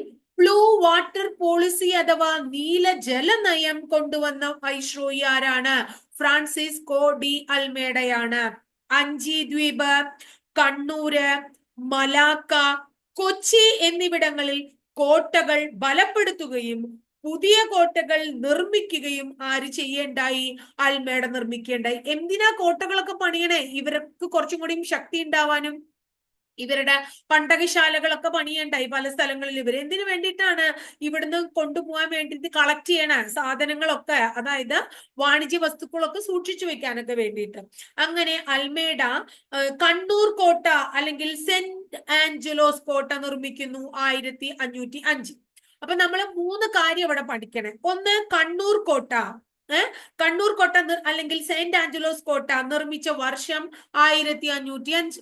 ബ്ലൂ വാട്ടർ പോളിസി അഥവാ നീല ജല നയം കൊണ്ടുവന്ന വൈസ്രോയി ആരാണ്? Francisco de അൽമേഡയാണ്. അഞ്ചി ദ്വീപ്, കണ്ണൂര്, മലാക്ക, കൊച്ചി എന്നിവിടങ്ങളിൽ കോട്ടകൾ ബലപ്പെടുത്തുകയും പുതിയ കോട്ടകൾ നിർമ്മിക്കുകയും ആര് ചെയ്യേണ്ടായി? അൽമേഡ നിർമ്മിക്കേണ്ടായി. എന്തിനാ കോട്ടകളൊക്കെ പണിയണേ? ഇവർക്ക് കുറച്ചും കൂടിയും ശക്തി ഉണ്ടാവാനും ഇവരുടെ പണ്ടകശാലകളൊക്കെ പണിയണ്ടായി പല സ്ഥലങ്ങളിൽ. ഇവർ എന്തിനു വേണ്ടിയിട്ടാണ്? ഇവിടുന്ന് കൊണ്ടുപോകാൻ വേണ്ടിയിട്ട് കളക്ട് ചെയ്യണ സാധനങ്ങളൊക്കെ, അതായത് വാണിജ്യ വസ്തുക്കളൊക്കെ സൂക്ഷിച്ചു വെക്കാനൊക്കെ വേണ്ടിയിട്ട്. അങ്ങനെ അൽമേഡ കണ്ണൂർ കോട്ട അല്ലെങ്കിൽ സെന്റ് ആഞ്ചലോസ് കോട്ട നിർമ്മിക്കുന്നു 1505. അപ്പൊ നമ്മൾ 3 കാര്യം ഇവിടെ പഠിക്കണേ. ഒന്ന്, കണ്ണൂർ കോട്ട. കണ്ണൂർ കോട്ട അല്ലെങ്കിൽ സെന്റ് ആഞ്ചലോസ് കോട്ട നിർമ്മിച്ച വർഷം 1505.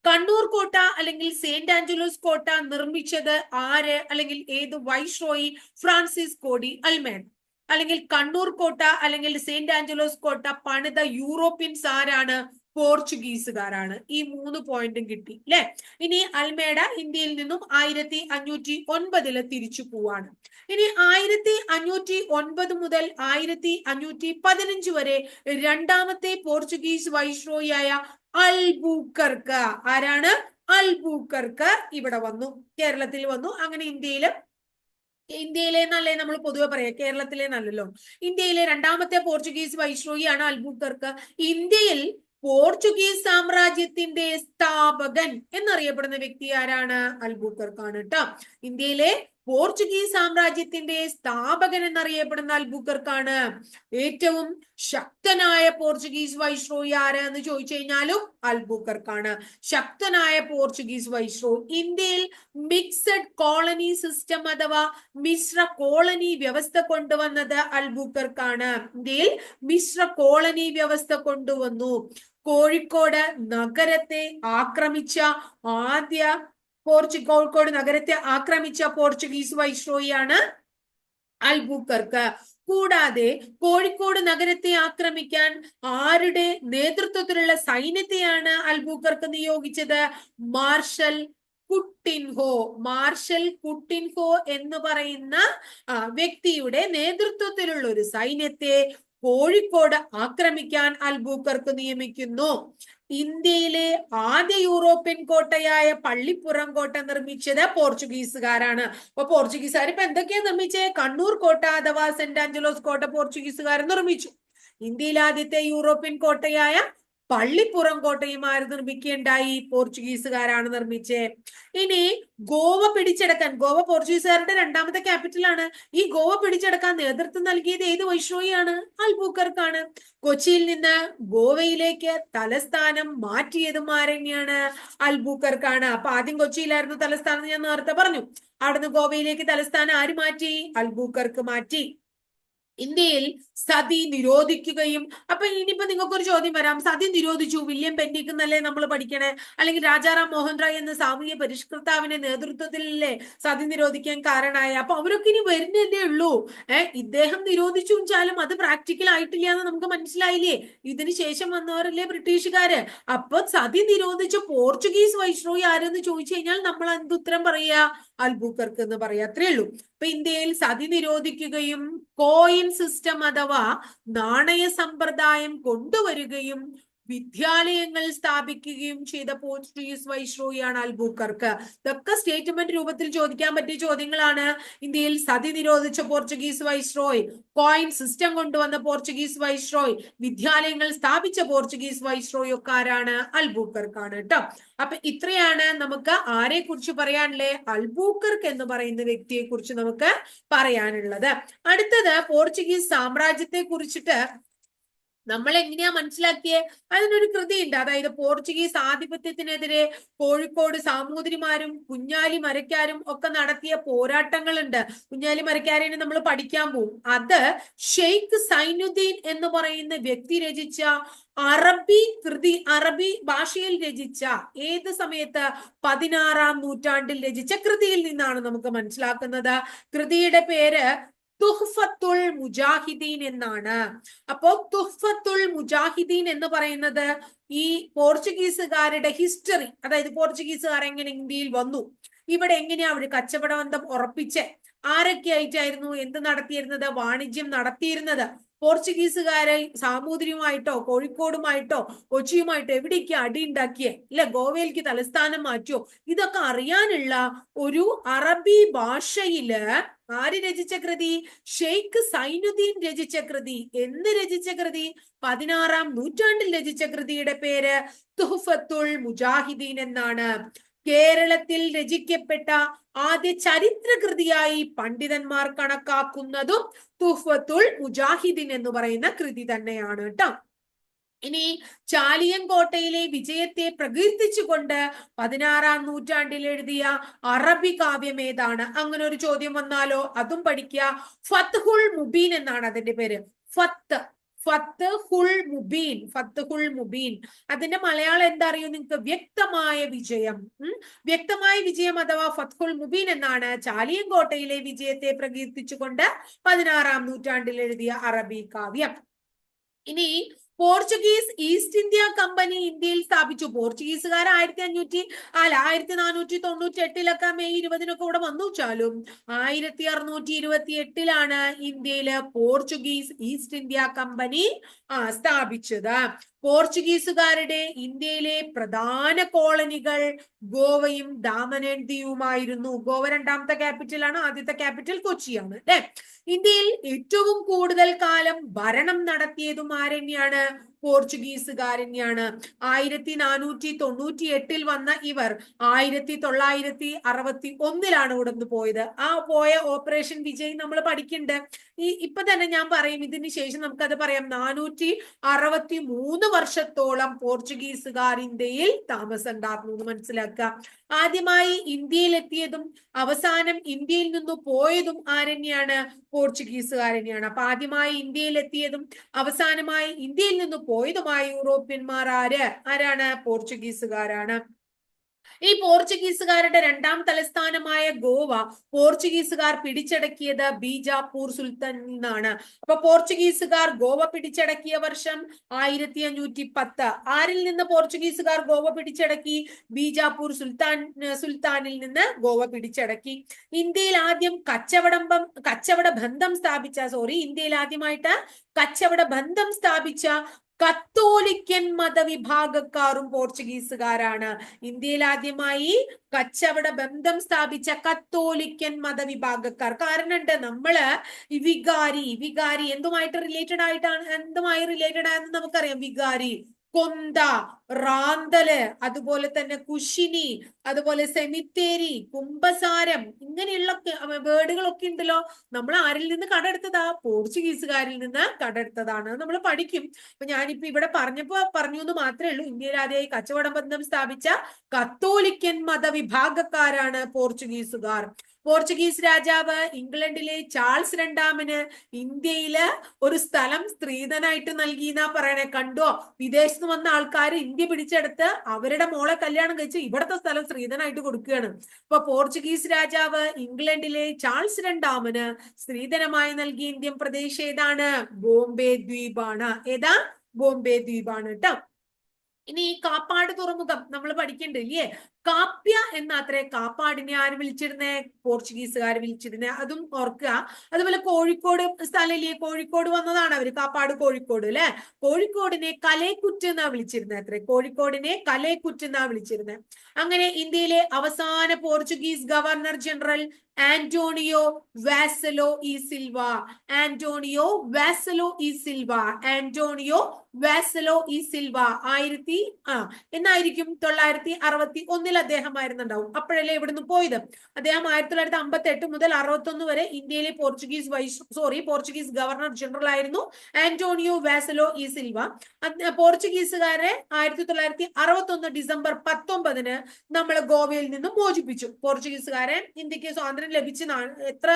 കണ്ണൂർ കോട്ട അല്ലെങ്കിൽ സെന്റ് ആഞ്ചലോസ് കോട്ട നിർമ്മിച്ചത് ആര് അല്ലെങ്കിൽ ഏത് വൈസ്രോയി? Francisco de Almeida. അല്ലെങ്കിൽ കണ്ണൂർ കോട്ട അല്ലെങ്കിൽ സെന്റ് ആഞ്ചലോസ് കോട്ട പണിത യൂറോപ്യൻസ് ആരാണ്? പോർച്ചുഗീസുകാരാണ്. ഈ 3 പോയിന്റും കിട്ടി അല്ലെ. ഇനി അൽമേഡ ഇന്ത്യയിൽ നിന്നും 1509 തിരിച്ചു പോവാണ്. ഇനി 1509 മുതൽ 1515 വരെ രണ്ടാമത്തെ പോർച്ചുഗീസ് വൈസ്രോയിയായ അൽബൂക്കർക്ക്, ആരാണ്? അൽബൂക്കർക്ക് ഇവിടെ വന്നു, കേരളത്തിൽ വന്നു. അങ്ങനെ ഇന്ത്യയിലെ നല്ലേ നമ്മൾ പൊതുവെ പറയാം, കേരളത്തിലെ നല്ലല്ലോ. ഇന്ത്യയിലെ രണ്ടാമത്തെ പോർച്ചുഗീസ് വൈസ്രോയിയാണ് അൽബൂക്കർക്ക്. ഇന്ത്യയിൽ പോർച്ചുഗീസ് സാമ്രാജ്യത്തിന്റെ സ്ഥാപകൻ എന്നറിയപ്പെടുന്ന വ്യക്തി ആരാണ്? അൽബൂക്കർക്കാണ് കേട്ടോ. ഇന്ത്യയിലെ പോർച്ചുഗീസ് സാമ്രാജ്യത്തിന്റെ സ്ഥാപകൻ എന്നറിയപ്പെടുന്ന അൽബുക്കർക്കാണ്. ഏറ്റവും ശക്തനായ പോർച്ചുഗീസ് വൈസ്രോയി ആര് എന്ന് ചോദിച്ചു കഴിഞ്ഞാലും അൽബുക്കർക്കാണ് ശക്തനായ പോർച്ചുഗീസ് വൈസ്രോയി. ഇന്ത്യയിൽ മിക്സഡ് കോളനി സിസ്റ്റം അഥവാ മിശ്ര കോളനി വ്യവസ്ഥ കൊണ്ടുവന്നത് അൽബുക്കർക്കാണ്. ഇന്ത്യയിൽ മിശ്ര കോളനി വ്യവസ്ഥ കൊണ്ടുവന്നു. കോഴിക്കോട് നഗരത്തെ ആക്രമിച്ച കോഴിക്കോട് നഗരത്തെ ആക്രമിച്ച പോർച്ചുഗീസ് വൈസ്രോയിയാണ് അൽബുക്കർക്ക്. കൂടാതെ കോഴിക്കോട് നഗരത്തെ ആക്രമിക്കാൻ ആരുടെ നേതൃത്വത്തിലുള്ള സൈന്യത്തെയാണ് അൽബുക്കർക്ക് നിയോഗിച്ചത്? മാർഷൽ കുട്ടിൻഹോ എന്ന് പറയുന്ന വ്യക്തിയുടെ നേതൃത്വത്തിലുള്ള ഒരു സൈന്യത്തെ കോഴിക്കോട് ആക്രമിക്കാൻ അൽബുക്കർക്ക് നിയമിക്കുന്നു. ഇന്ത്യയിലെ ആദ്യ യൂറോപ്യൻ കോട്ടയായ പള്ളിപ്പുറം കോട്ട നിർമ്മിച്ചത് പോർച്ചുഗീസുകാരാണ്. അപ്പൊ പോർച്ചുഗീസുകാർ ഇപ്പൊ എന്തൊക്കെയാ നിർമ്മിച്ചേ? കണ്ണൂർ കോട്ട അഥവാ സെന്റ് ആഞ്ചലോസ് കോട്ട പോർച്ചുഗീസുകാർ നിർമ്മിച്ചു. ഇന്ത്യയിലെ ആദ്യത്തെ യൂറോപ്യൻ കോട്ടയായ പള്ളിപ്പുറം കോട്ടയും ആര് നിർമ്മിക്കുകയുണ്ടായി? പോർച്ചുഗീസുകാരാണ് നിർമ്മിച്ചേ. ഇനി ഗോവ പിടിച്ചെടുക്കാൻ, ഗോവ പോർച്ചുഗീസുകാരുടെ രണ്ടാമത്തെ ക്യാപിറ്റലാണ്. ഈ ഗോവ പിടിച്ചെടുക്കാൻ നേതൃത്വം നൽകിയത് ഏത് വൈസ്രോയിയാണ്? അൽബുക്കർക്കാണ്. കൊച്ചിയിൽ നിന്ന് ഗോവയിലേക്ക് തലസ്ഥാനം മാറ്റിയതും ആരെന്നെയാണ്? അൽബുക്കർക്കാണ്. അപ്പൊ ആദ്യം കൊച്ചിയിലായിരുന്നു തലസ്ഥാനം, ഞാൻ നേരത്തെ പറഞ്ഞു. അവിടുന്ന് ഗോവയിലേക്ക് തലസ്ഥാനം ആര് മാറ്റി? അൽബുക്കർക്ക് മാറ്റി. ഇന്ത്യയിൽ സതി നിരോധിക്കുകയും, അപ്പൊ ഇനിയിപ്പോ നിങ്ങൾക്കൊരു ചോദ്യം വരാം, സതി നിരോധിച്ചു വില്യം പെന്റിക് എന്നല്ലേ നമ്മൾ പഠിക്കണേ, അല്ലെങ്കിൽ രാജാറാം മോഹൻ റായ് എന്ന സാമൂഹ്യ പരിഷ്കർത്താവിന്റെ നേതൃത്വത്തിലല്ലേ സതി നിരോധിക്കാൻ കാരണമായ? അപ്പൊ അവരൊക്കെ ഇനി വരുന്നതേ ഉള്ളൂ. ഇദ്ദേഹം നിരോധിച്ചു വെച്ചാലും അത് പ്രാക്ടിക്കൽ ആയിട്ടില്ല എന്ന് നമുക്ക് മനസ്സിലായില്ലേ? ഇതിന് ശേഷം വന്നവരല്ലേ ബ്രിട്ടീഷുകാര്. അപ്പൊ സതി നിരോധിച്ച പോർച്ചുഗീസ് വൈസ്രോയി ആരെന്ന് ചോദിച്ചു കഴിഞ്ഞാൽ നമ്മൾ എന്ത് ഉത്തരം പറയാ? അൽബുക്കർക്ക് എന്ന് പറയാ. അത്രേ ഉള്ളൂ. ഇപ്പൊ ഇന്ത്യയിൽ സതി നിരോധിക്കുകയും കോയിൻ സിസ്റ്റം അഥവാ നാണയ സമ്പ്രദായം കൊണ്ടുവരികയും വിദ്യാലയങ്ങൾ സ്ഥാപിക്കുകയും ചെയ്ത പോർച്ചുഗീസ് വൈസ്രോയിയാണ് അൽബുക്കർക്ക്. ഇതൊക്കെ സ്റ്റേറ്റ്മെന്റ് രൂപത്തിൽ ചോദിക്കാൻ പറ്റിയ ചോദ്യങ്ങളാണ്. ഇന്ത്യയിൽ സതി നിരോധിച്ച പോർച്ചുഗീസ് വൈസ്രോയ്, കോയിൻ സിസ്റ്റം കൊണ്ടുവന്ന പോർച്ചുഗീസ് വൈസ്രോയ്, വിദ്യാലയങ്ങൾ സ്ഥാപിച്ച പോർച്ചുഗീസ് വൈസ്രോയ് ഒക്കെ ആരാണ്? അൽബുക്കർക്കാണ് കേട്ടോ. അപ്പൊ ഇത്രയാണ് നമുക്ക് ആരെ കുറിച്ച് പറയാനുള്ളത്? അൽബുക്കർക്ക് എന്ന് പറയുന്ന വ്യക്തിയെ കുറിച്ച് നമുക്ക് പറയാനുള്ളത്. അടുത്തത് പോർച്ചുഗീസ് സാമ്രാജ്യത്തെ കുറിച്ചിട്ട് നമ്മൾ എങ്ങനെയാ മനസ്സിലാക്കിയേ? അതിനൊരു കൃതിയുണ്ട്. അതായത് പോർച്ചുഗീസ് ആധിപത്യത്തിനെതിരെ കോഴിക്കോട് സാമൂതിരിമാരും കുഞ്ഞാലി മരക്കാരും ഒക്കെ നടത്തിയ പോരാട്ടങ്ങളുണ്ട്. കുഞ്ഞാലി മരക്കാരെ നമ്മൾ പഠിക്കാൻ പോകും. അത് ഷെയ്ഖ് സൈനുദ്ദീൻ എന്ന് പറയുന്ന വ്യക്തി രചിച്ച അറബി കൃതി, അറബി ഭാഷയിൽ രചിച്ച, ഏത് സമയത്ത്? 16-ാം നൂറ്റാണ്ടിൽ രചിച്ച കൃതിയിൽ നിന്നാണ് നമുക്ക് മനസ്സിലാക്കുന്നത്. കൃതിയുടെ പേര് തുഹ്ഫത്തുൽ മുജാഹിദീൻ എന്നാണ്. അപ്പോ തുഹ്ഫത്തുൽ മുജാഹിദീൻ എന്ന് പറയുന്നത് ഈ പോർച്ചുഗീസുകാരുടെ ഹിസ്റ്ററി, അതായത് പോർച്ചുഗീസുകാർ എങ്ങനെ ഇന്ത്യയിൽ വന്നു, ഇവിടെ എങ്ങനെയാ അവർ കച്ചവട ബന്ധം ഉറപ്പിച്ച്, ആരൊക്കെ ആയിട്ടായിരുന്നു എന്ത് നടത്തിയിരുന്നത്? വാണിജ്യം നടത്തിയിരുന്നത്. പോർച്ചുഗീസുകാരെ സാമൂതിരിയുമായിട്ടോ കോഴിക്കോടുമായിട്ടോ കൊച്ചിയുമായിട്ടോ എവിടേക്ക് അടി ഉണ്ടാക്കിയേ? ഇല്ല ഗോവയിലേക്ക് തലസ്ഥാനം മാറ്റിയോ? ഇതൊക്കെ അറിയാനുള്ള ഒരു അറബി ഭാഷയില് ആര് രചിച്ച കൃതി? ഷെയ്ഖ് സൈനുദ്ദീൻ രചിച്ച കൃതി. എന്ന് രചിച്ച കൃതി? 16-ാം നൂറ്റാണ്ടിൽ രചിച്ച കൃതിയുടെ പേര് തുഹ്ഫത്തുൽ മുജാഹിദീൻ എന്നാണ്. കേരളത്തിൽ രചിക്കപ്പെട്ട ആദ്യ ചരിത്ര കൃതിയായി പണ്ഡിതന്മാർ കണക്കാക്കുന്നതും തുഹ്ഫത്തുൽ മുജാഹിദീൻ എന്ന് പറയുന്ന കൃതി തന്നെയാണ് കേട്ടോ. ഇനി ചാലിയൻകോട്ടയിലെ വിജയത്തെ പ്രകീർത്തിച്ചുകൊണ്ട് 16-ാം നൂറ്റാണ്ടിൽ എഴുതിയ അറബി കാവ്യം ഏതാണ്? അങ്ങനെ ഒരു ചോദ്യം വന്നാലോ അതും പഠിക്കുക. ഫത്ഹുൽ മുബീൻ എന്നാണ് അതിന്റെ പേര്. ഫത്ഹുൽ മുബീൻ. അതിന്റെ മലയാളം എന്താ അറിയോ നിങ്ങൾക്ക്? വ്യക്തമായ വിജയം. വ്യക്തമായ വിജയം അഥവാ ഫത്ഹുൽ മുബീൻ എന്നാണ് ചാലിയൻകോട്ടയിലെ വിജയത്തെ പ്രകീർത്തിച്ചുകൊണ്ട് 16-ാം നൂറ്റാണ്ടിൽ എഴുതിയ അറബി കാവ്യം. ഇനി പോർച്ചുഗീസ് ഈസ്റ്റ് ഇന്ത്യ കമ്പനി ഇന്ത്യയിൽ സ്ഥാപിച്ചു. പോർച്ചുഗീസുകാർ 1498 മെയ് 20-നൊക്കെ ഇവിടെ വന്നു വെച്ചാലും 1628 ഇന്ത്യയില് പോർച്ചുഗീസ് ഈസ്റ്റ് ഇന്ത്യ കമ്പനി സ്ഥാപിച്ചത്. പോർച്ചുഗീസുകാരുടെ ഇന്ത്യയിലെ പ്രധാന കോളനികൾ ഗോവയും ദാമൻ ആൻഡ് ദിയുമായിരുന്നു. ഗോവ രണ്ടാമത്തെ ക്യാപിറ്റൽ ആണ്, ആദ്യത്തെ ക്യാപിറ്റൽ കൊച്ചിയാണ് അല്ലെ. ഇന്ത്യയിൽ ഏറ്റവും കൂടുതൽ കാലം ഭരണം നടത്തിയതും ആരെന്നെയാണ്? പോർച്ചുഗീസുകാരനെയാണ്. 1498 വന്ന ഇവർ 1961 ഇവിടുന്ന് പോയത്. ആ പോയ ഓപ്പറേഷൻ വിജയ് നമ്മൾ പഠിക്കണ്ട്. ഇപ്പൊ തന്നെ ഞാൻ പറയും, ഇതിന് ശേഷം നമുക്കത് പറയാം. 463 വർഷത്തോളം പോർച്ചുഗീസുകാർ ഇന്ത്യയിൽ താമസം ഉണ്ടായിരുന്നു എന്ന് മനസ്സിലാക്കുക. ആദ്യമായി ഇന്ത്യയിൽ എത്തിയതും അവസാനം ഇന്ത്യയിൽ നിന്ന് പോയതും ആരെന്നെയാണ്? പോർച്ചുഗീസുകാരനെയാണ്. അപ്പൊ ആദ്യമായി ഇന്ത്യയിൽ എത്തിയതും അവസാനമായി ഇന്ത്യയിൽ നിന്ന് പോയതുമായ യൂറോപ്യന്മാർ ആരാണ്? പോർച്ചുഗീസുകാരാണ്. ഈ പോർച്ചുഗീസുകാരുടെ രണ്ടാം തലസ്ഥാനമായ ഗോവ പോർച്ചുഗീസുകാർ പിടിച്ചടക്കിയത് ബീജാപ്പൂർ സുൽത്താനിൽ നിന്നാണ്. അപ്പൊ പോർച്ചുഗീസുകാർ ഗോവ പിടിച്ചടക്കിയ വർഷം 1510. ആരിൽ നിന്ന് പോർച്ചുഗീസുകാർ ഗോവ പിടിച്ചടക്കി? ബീജാപ്പൂർ സുൽത്താനിൽ നിന്ന് ഗോവ പിടിച്ചടക്കി. ഇന്ത്യയിൽ ആദ്യം ഇന്ത്യയിൽ ആദ്യമായിട്ട് കച്ചവട ബന്ധം സ്ഥാപിച്ച കത്തോലിക്കൻ മതവിഭാഗക്കാരും പോർച്ചുഗീസുകാരാണ്. ഇന്ത്യയിൽ ആദ്യമായി കച്ചവട ബന്ധം സ്ഥാപിച്ച കത്തോലിക്കൻ മതവിഭാഗക്കാർ. കാരണമുണ്ട്, നമ്മള് വികാരി എന്തുമായി റിലേറ്റഡ് ആയെന്ന് നമുക്കറിയാം. വികാരി, കൊന്ത, റാന്തല്, അതുപോലെ തന്നെ കുശിനി, അതുപോലെ സെമിത്തേരി, കുംഭസാരം, ഇങ്ങനെയുള്ള വേർഡുകളൊക്കെ ഉണ്ടല്ലോ. നമ്മൾ ആരിൽ നിന്ന് കടമെടുത്തതാ? പോർച്ചുഗീസുകാരിൽ നിന്ന് കടമെടുത്തതാണ്. നമ്മൾ പഠിക്കും. അപ്പൊ ഞാനിപ്പോ ഇവിടെ പറഞ്ഞു എന്ന് മാത്രമേ ഉള്ളൂ. ഇന്ത്യയിൽ ആദ്യമായി കച്ചവട ബന്ധം സ്ഥാപിച്ച കത്തോലിക്കൻ മതവിഭാഗക്കാരാണ് പോർച്ചുഗീസുകാർ. പോർച്ചുഗീസ് രാജാവ് ഇംഗ്ലണ്ടിലെ ചാൾസ് രണ്ടാമന് ഇന്ത്യയില് ഒരു സ്ഥലം സ്ത്രീധനായിട്ട് നൽകി എന്നാ പറയണേ. കണ്ടോ? വിദേശത്ത് വന്ന ആൾക്കാർ ഇന്ത്യ പിടിച്ചെടുത്ത് അവരുടെ മോളെ കല്യാണം കഴിച്ച് ഇവിടത്തെ സ്ഥലം സ്ത്രീധനായിട്ട് കൊടുക്കുകയാണ്. അപ്പൊ പോർച്ചുഗീസ് രാജാവ് ഇംഗ്ലണ്ടിലെ ചാൾസ് രണ്ടാമന് സ്ത്രീധനമായി നൽകിയ ഇന്ത്യൻ പ്രദേശം ഏതാണ്? ബോംബെ ദ്വീപാണ്. ഏതാ? ബോംബെ ദ്വീപാണ് കേട്ടോ. ഇനി കാപ്പാട് തുറമുഖം നമ്മൾ പഠിക്കണ്ടില്ലേ? കാപ്യ എന്നാത്രേ കാപ്പാടിനെ ആര് വിളിച്ചിരുന്നേ? പോർച്ചുഗീസുകാർ വിളിച്ചിരുന്നേ. അതും ഓർക്കുക. അതുപോലെ കോഴിക്കോട് സ്ഥലമില്ലേ? കോഴിക്കോട് വന്നതാണ് അവര്. കാപ്പാട് കോഴിക്കോട് അല്ലെ. കോഴിക്കോടിനെ കലേക്കുറ്റ് എന്നാ വിളിച്ചിരുന്നത് അത്രേ. കോഴിക്കോടിനെ കലേക്കുറ്റ് എന്നാ വിളിച്ചിരുന്നത്. അങ്ങനെ ഇന്ത്യയിലെ അവസാന Portuguese governor general Antonio Vassalo e Silva. Antonio Vassalo e Silva എന്നായിരിക്കും 961 അദ്ദേഹമായിരുന്നുണ്ടാവും. അപ്പോഴല്ലേ ഇവിടുന്ന് പോയത്. അദ്ദേഹം 1958 മുതൽ 61 വരെ ഇന്ത്യയിലെ പോർച്ചുഗീസ് ഗവർണർ ജനറൽ ആയിരുന്നു Antonio Vassalo e Silva. പോർച്ചുഗീസുകാരെ 1961 December 19 നമ്മൾ ഗോവയിൽ നിന്നും മോചിപ്പിച്ചു. പോർച്ചുഗീസുകാരെ ഇന്ത്യക്ക് സ്വാതന്ത്ര്യം ലഭിച്ച എത്ര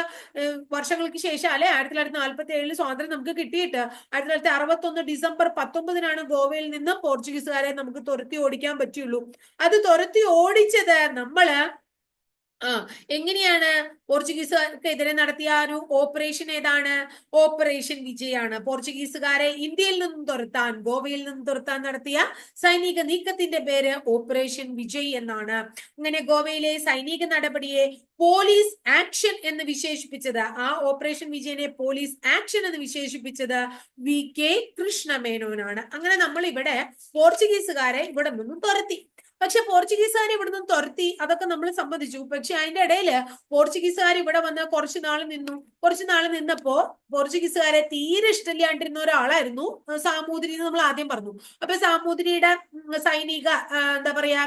വർഷങ്ങൾക്ക് ശേഷം അല്ലെ? 1947 സ്വാതന്ത്ര്യം നമുക്ക് കിട്ടിയിട്ട് 1961 ഡിസംബർ 19 ഗോവയിൽ നിന്ന് പോർച്ചുഗീസുകാരെ നമുക്ക് തുരത്തി ഓടിക്കാൻ പറ്റുള്ളൂ. അത് തുരത്തി ഓടിച്ചത് നമ്മള് എങ്ങനെയാണ്? പോർച്ചുഗീസുകാർക്കെതിരെ നടത്തിയ ഒരു ഓപ്പറേഷൻ ഏതാണ്? ഓപ്പറേഷൻ വിജയാണ്. പോർച്ചുഗീസുകാരെ ഇന്ത്യയിൽ നിന്നും തുരത്താൻ, ഗോവയിൽ നിന്നും തുരത്താൻ നടത്തിയ സൈനിക നീക്കത്തിന്റെ പേര് ഓപ്പറേഷൻ വിജയ് എന്നാണ്. അങ്ങനെ ഗോവയിലെ സൈനിക നടപടിയെ പോലീസ് ആക്ഷൻ എന്ന് വിശേഷിപ്പിച്ചത്, ആ ഓപ്പറേഷൻ വിജയനെ പോലീസ് ആക്ഷൻ എന്ന് വിശേഷിപ്പിച്ചത് VK കൃഷ്ണമേനോനാണ്. അങ്ങനെ നമ്മൾ ഇവിടെ പോർച്ചുഗീസുകാരെ ഇവിടെ നിന്നും തുരത്തി. പക്ഷെ പോർച്ചുഗീസുകാരെ ഇവിടെ നിന്ന് തുരത്തി, അതൊക്കെ നമ്മൾ സമ്മതിച്ചു. പക്ഷെ അതിന്റെ ഇടയില് പോർച്ചുഗീസുകാർ ഇവിടെ വന്ന് കുറച്ചു നാൾ നിന്നപ്പോ പോർച്ചുഗീസുകാരെ തീരെ ഇഷ്ടമില്ലാണ്ടിരുന്ന ഒരാളായിരുന്നു സാമൂതിരി എന്ന് നമ്മൾ ആദ്യം പറഞ്ഞു. അപ്പൊ സാമൂതിരിയുടെ സൈനിക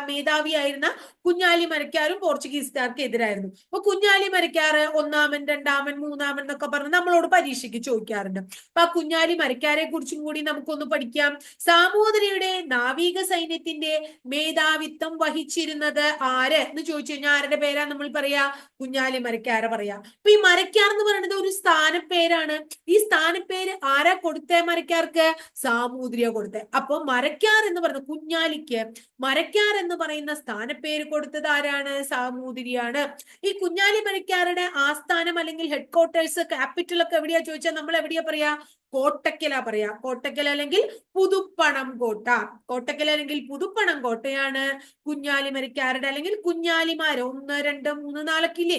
മേധാവിയായിരുന്ന കുഞ്ഞാലി മരക്കാരും പോർച്ചുഗീസുകാർക്ക് എതിരായിരുന്നു. അപ്പൊ കുഞ്ഞാലി മരക്കാറ് 1-ാമൻ 2-ാമൻ 3-ാമൻ എന്നൊക്കെ പറഞ്ഞ് നമ്മളോട് പരീക്ഷയ്ക്ക് ചോദിക്കാറുണ്ട്. അപ്പൊ ആ കുഞ്ഞാലി മരക്കാരെ കുറിച്ചും കൂടി നമുക്കൊന്ന് പഠിക്കാം. സാമൂതിരിയുടെ നാവിക സൈന്യത്തിന്റെ മേധാവിത്വം വഹിച്ചിരുന്നത് ആര് എന്ന് ചോദിച്ചു കഴിഞ്ഞാൽ ആരുടെ പേരാ നമ്മൾ പറയാ? കുഞ്ഞാലി മരക്കാരെ പറയാ. അപ്പൊ ഈ മരക്കാർ എന്ന് പറയുന്നത് ഒരു സ്ഥാനപ്പേരാണ്. ഈ സ്ഥാനപ്പേര് ആരാ കൊടുത്തേ? മരക്കാർക്ക് സാമൂതിരിയ കൊടുത്തേ. അപ്പൊ മരക്കാർ എന്ന് പറയുന്ന കുഞ്ഞാലിക്ക് മരക്കാർ എന്ന് പറയുന്ന സ്ഥാനപ്പേര് കൊടുത്തത് ആരാണ്? സാമൂതിരിയാണ്. ഈ കുഞ്ഞാലി മരക്കാരുടെ ആസ്ഥാനം അല്ലെങ്കിൽ ഹെഡ് ക്വാർട്ടേഴ്സ്, ക്യാപിറ്റൽ ഒക്കെ എവിടെയാ ചോദിച്ചാൽ നമ്മൾ എവിടെയാ പറയാ? കോട്ടക്കലാ പറയാ. കോട്ടക്കൽ അല്ലെങ്കിൽ പുതുപ്പണം കോട്ട. കോട്ടക്കൽ അല്ലെങ്കിൽ പുതുപ്പണം കോട്ടയാണ് കുഞ്ഞാലി മരക്കാരുടെ അല്ലെങ്കിൽ കുഞ്ഞാലിമാര് 1, 2, 3, 4